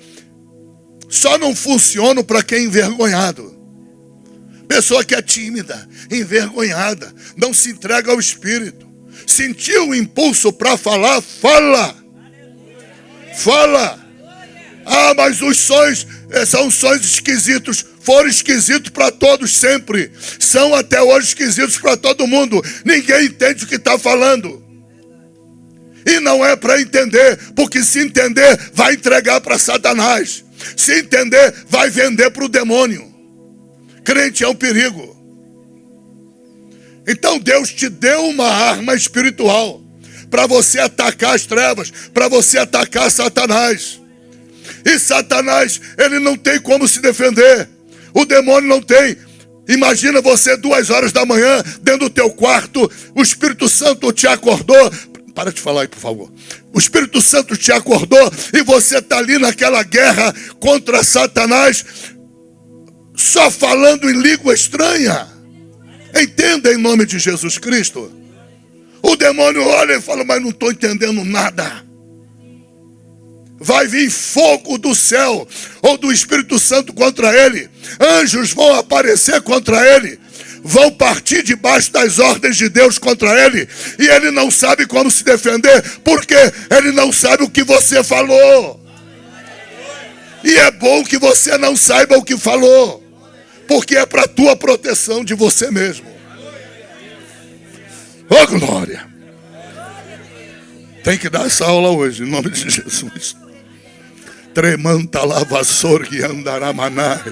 A: só não funcionam para quem é envergonhado. Pessoa que é tímida, envergonhada, não se entrega ao Espírito. Sentiu o impulso para falar, fala. Fala. Ah, mas os sonhos são sonhos esquisitos. Foram esquisitos para todos sempre. São até hoje esquisitos para todo mundo. Ninguém entende o que está falando. E não é para entender, porque se entender, vai entregar para Satanás. Se entender, vai vender para o demônio. Crente é um perigo. Então Deus te deu uma arma espiritual para você atacar as trevas, para você atacar Satanás. E Satanás, ele não tem como se defender. O demônio não tem. Imagina você 2 horas da manhã, dentro do teu quarto, o Espírito Santo te acordou. Para de falar aí, por favor. O Espírito Santo te acordou e você está ali naquela guerra contra Satanás, só falando em língua estranha. Entenda em nome de Jesus Cristo. O demônio olha e fala, mas não estou entendendo nada. Vai vir fogo do céu ou do Espírito Santo contra ele. Anjos vão aparecer contra ele. Vão partir debaixo das ordens de Deus contra ele. E ele não sabe como se defender. Porque ele não sabe o que você falou. E é bom que você não saiba o que falou. Porque é para a tua proteção de você mesmo. Oh, glória. Tem que dar essa aula hoje, em nome de Jesus. Tremanta lavassor que andará manai.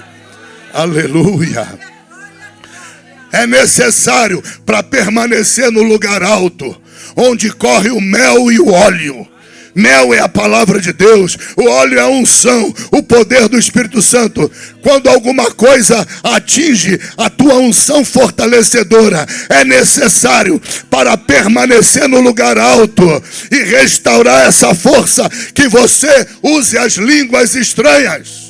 A: Aleluia. É necessário para permanecer no lugar alto, onde corre o mel e o óleo. Mel é a palavra de Deus, o óleo é a unção, o poder do Espírito Santo. Quando alguma coisa atinge a tua unção fortalecedora, é necessário para permanecer no lugar alto e restaurar essa força, que você use as línguas estranhas.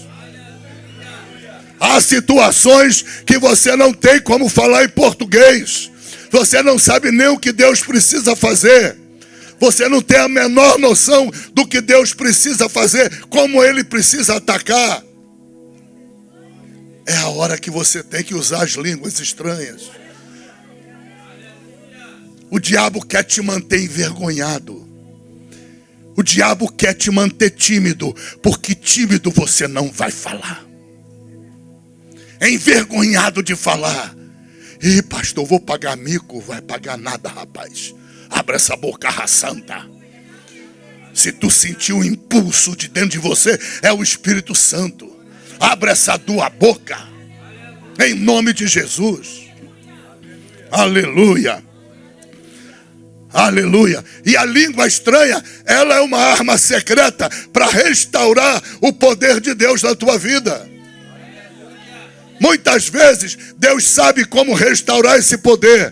A: Há situações que você não tem como falar em português. Você não sabe nem o que Deus precisa fazer. Você não tem a menor noção do que Deus precisa fazer, como Ele precisa atacar. É a hora que você tem que usar as línguas estranhas. O diabo quer te manter envergonhado. O diabo quer te manter tímido, porque tímido você não vai falar. É envergonhado de falar. Ih, pastor, vou pagar mico. Vai pagar nada, rapaz. Abra essa boca santa. Se tu sentir um impulso de dentro de você, é o Espírito Santo. Abra essa tua boca. Em nome de Jesus. Aleluia. Aleluia. E a língua estranha, ela é uma arma secreta para restaurar o poder de Deus na tua vida. Muitas vezes, Deus sabe como restaurar esse poder.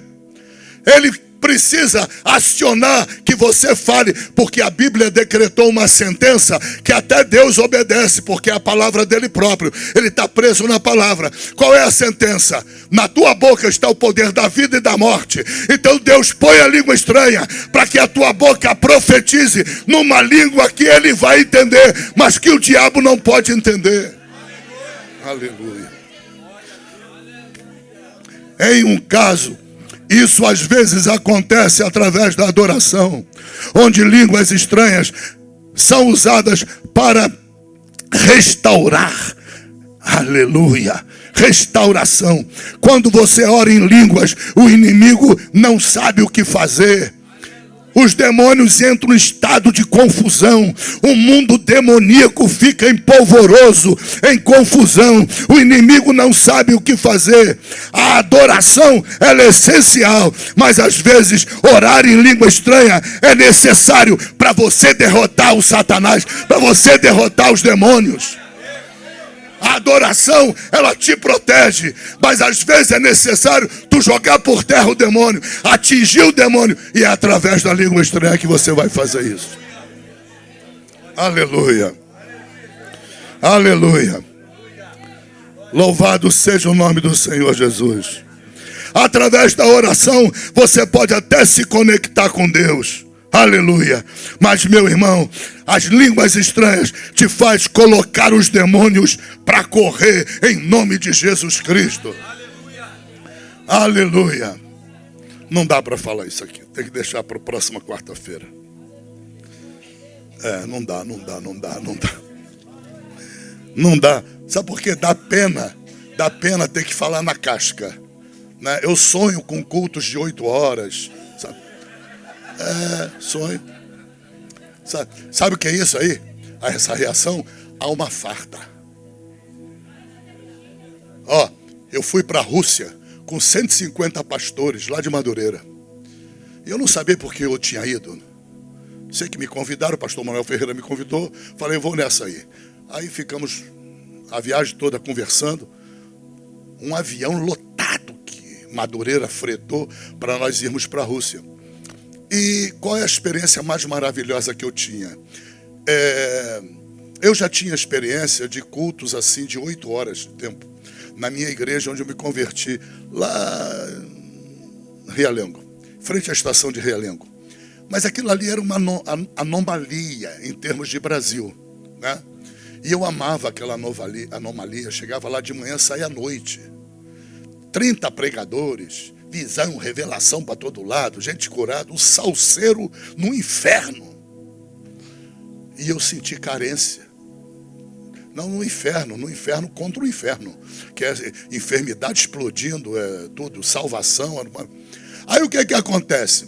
A: Ele precisa acionar que você fale, porque a Bíblia decretou uma sentença que até Deus obedece, porque é a palavra dele próprio. Ele está preso na palavra. Qual é a sentença? Na tua boca está o poder da vida e da morte. Então Deus põe a língua estranha para que a tua boca profetize numa língua que ele vai entender, mas que o diabo não pode entender. Aleluia. Em um caso Isso às vezes acontece através da adoração, onde línguas estranhas são usadas para restaurar. Aleluia. Restauração. Quando você ora em línguas, o inimigo não sabe o que fazer. Os demônios entram em estado de confusão. O mundo demoníaco fica em polvoroso, em confusão. O inimigo não sabe o que fazer. A adoração ela é essencial, mas às vezes orar em língua estranha é necessário para você derrotar o Satanás, para você derrotar os demônios. A adoração, ela te protege, mas às vezes é necessário tu jogar por terra o demônio, atingir o demônio, e é através da língua estranha que você vai fazer isso. Aleluia. Aleluia. Louvado seja o nome do Senhor Jesus. Através da oração, você pode até se conectar com Deus. Aleluia. Mas, meu irmão, as línguas estranhas te faz colocar os demônios para correr em nome de Jesus Cristo. Aleluia. Não dá para falar isso aqui. Tem que deixar para a próxima quarta-feira. Não dá. Não dá. Sabe por quê? Dá pena ter que falar na casca, né? Eu sonho com cultos de 8 horas, sabe? Sonho. Sabe o que é isso aí? Essa reação? Alma farta. Eu fui para a Rússia com 150 pastores lá de Madureira. E eu não sabia por que eu tinha ido. Sei que me convidaram, o pastor Manuel Ferreira me convidou. Falei, vou nessa aí. Aí ficamos a viagem toda conversando. Um avião lotado que Madureira fretou para nós irmos para a Rússia. E qual é a experiência mais maravilhosa que eu tinha? Eu já tinha experiência de cultos assim de 8 horas de tempo na minha igreja onde eu me converti, lá em Realengo, frente à estação de Realengo. Mas aquilo ali era uma anomalia em termos de Brasil, né? E eu amava aquela anomalia. Chegava lá de manhã, saía à noite. 30 pregadores, visão, revelação para todo lado, gente curada, um salseiro no inferno. E eu senti carência. Não no inferno contra o inferno. Que é enfermidade explodindo, tudo, salvação. Aí o que acontece?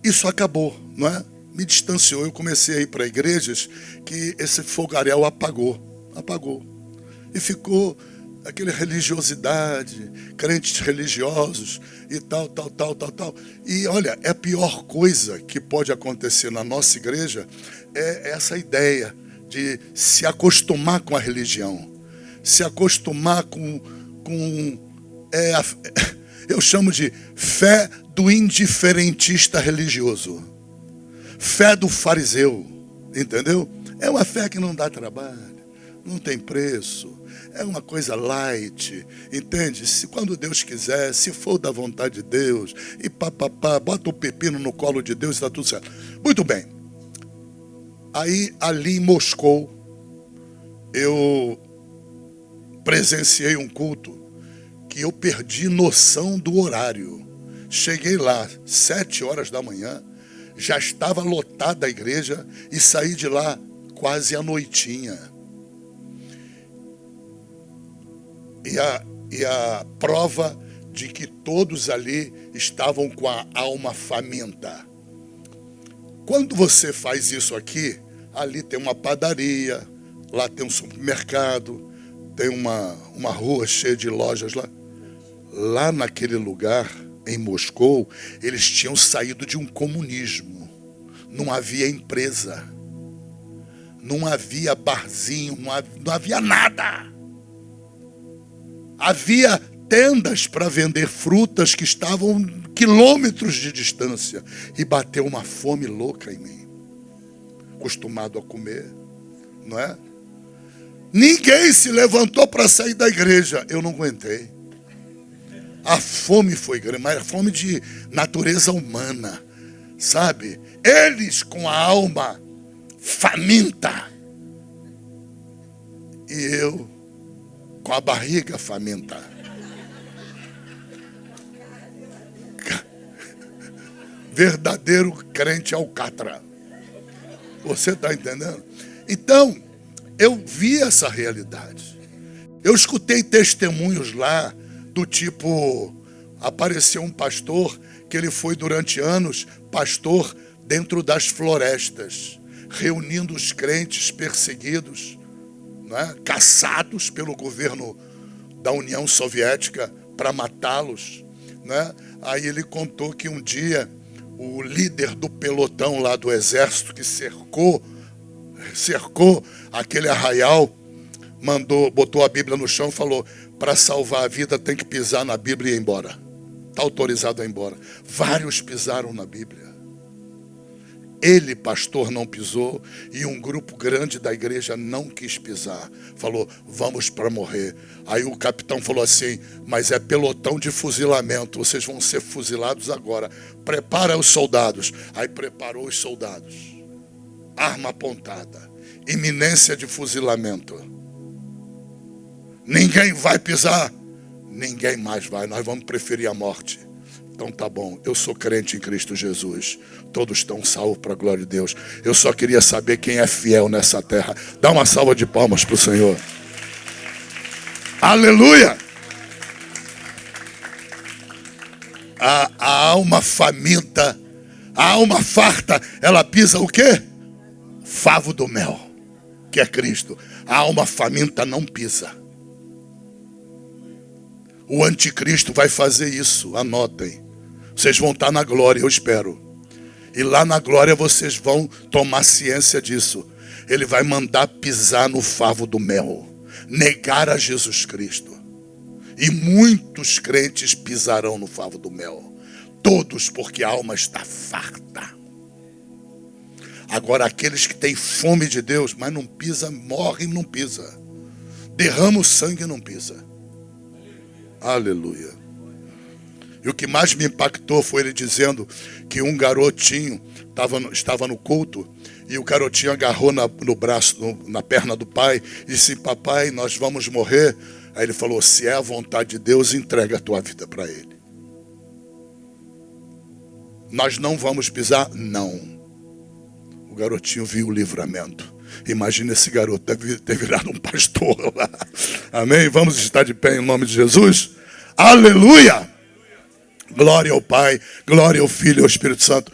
A: Isso acabou, não é? Me distanciou, eu comecei a ir para igrejas que esse fogaréu apagou. E ficou aquela religiosidade, crentes religiosos e tal. E olha, a pior coisa que pode acontecer na nossa igreja é essa ideia de se acostumar com a religião, se acostumar eu chamo de fé do indiferentista religioso, fé do fariseu, entendeu? É uma fé que não dá trabalho, não tem preço, é uma coisa light, entende? Se quando Deus quiser, se for da vontade de Deus, e bota o pepino no colo de Deus e está tudo certo. Muito bem. Aí, ali em Moscou, eu presenciei um culto que eu perdi noção do horário. Cheguei lá, 7 horas da manhã, já estava lotada a igreja e saí de lá quase à noitinha. E a prova de que todos ali estavam com a alma faminta. Quando você faz isso aqui, ali tem uma padaria, lá tem um supermercado, tem uma rua cheia de lojas lá. Lá naquele lugar, em Moscou, eles tinham saído de um comunismo. Não havia empresa, não havia barzinho, não havia nada. Havia tendas para vender frutas que estavam quilômetros de distância. E bateu uma fome louca em mim. Acostumado a comer, não é? Ninguém se levantou para sair da igreja. Eu não aguentei. A fome foi grande, mas a fome de natureza humana, sabe? Eles com a alma faminta. E eu com a barriga faminta. Verdadeiro crente alcatra. Você está entendendo? Então, eu vi essa realidade. Eu escutei testemunhos lá do tipo, apareceu um pastor que ele foi durante anos pastor dentro das florestas, reunindo os crentes perseguidos, né, caçados pelo governo da União Soviética para matá-los, né? Aí ele contou que um dia o líder do pelotão lá do exército que cercou aquele arraial, botou a Bíblia no chão e falou: para salvar a vida tem que pisar na Bíblia e ir embora. Está autorizado a ir embora. Vários pisaram na Bíblia. Ele, pastor, não pisou e um grupo grande da igreja não quis pisar. Falou: vamos para morrer. Aí o capitão falou assim: mas é pelotão de fuzilamento, vocês vão ser fuzilados agora. Prepara os soldados. Aí preparou os soldados. Arma apontada. Iminência de fuzilamento. Ninguém vai pisar. Ninguém mais vai. Nós vamos preferir a morte. Então tá bom, eu sou crente em Cristo Jesus. Todos estão salvos para a glória de Deus. Eu só queria saber quem é fiel nessa terra. Dá uma salva de palmas para o Senhor. Aleluia! A alma faminta, a alma farta, ela pisa o quê? Favo do mel, que é Cristo. A alma faminta não pisa. O anticristo vai fazer isso, anotem. Vocês vão estar na glória, eu espero. E lá na glória vocês vão tomar ciência disso. Ele vai mandar pisar no favo do mel. Negar a Jesus Cristo. E muitos crentes pisarão no favo do mel. Todos, porque a alma está farta. Agora aqueles que têm fome de Deus, mas não pisa, morrem, não pisa. Derrama o sangue e não pisa. Aleluia. E o que mais me impactou foi ele dizendo que um garotinho estava no culto e o garotinho agarrou no braço, na perna do pai e disse: papai, nós vamos morrer. Aí ele falou: se é a vontade de Deus, entrega a tua vida para ele. Nós não vamos pisar? Não. O garotinho viu o livramento. Imagina esse garoto, deve ter virado um pastor lá. Amém? Vamos estar de pé em nome de Jesus? Aleluia! Glória ao Pai, glória ao Filho e ao Espírito Santo.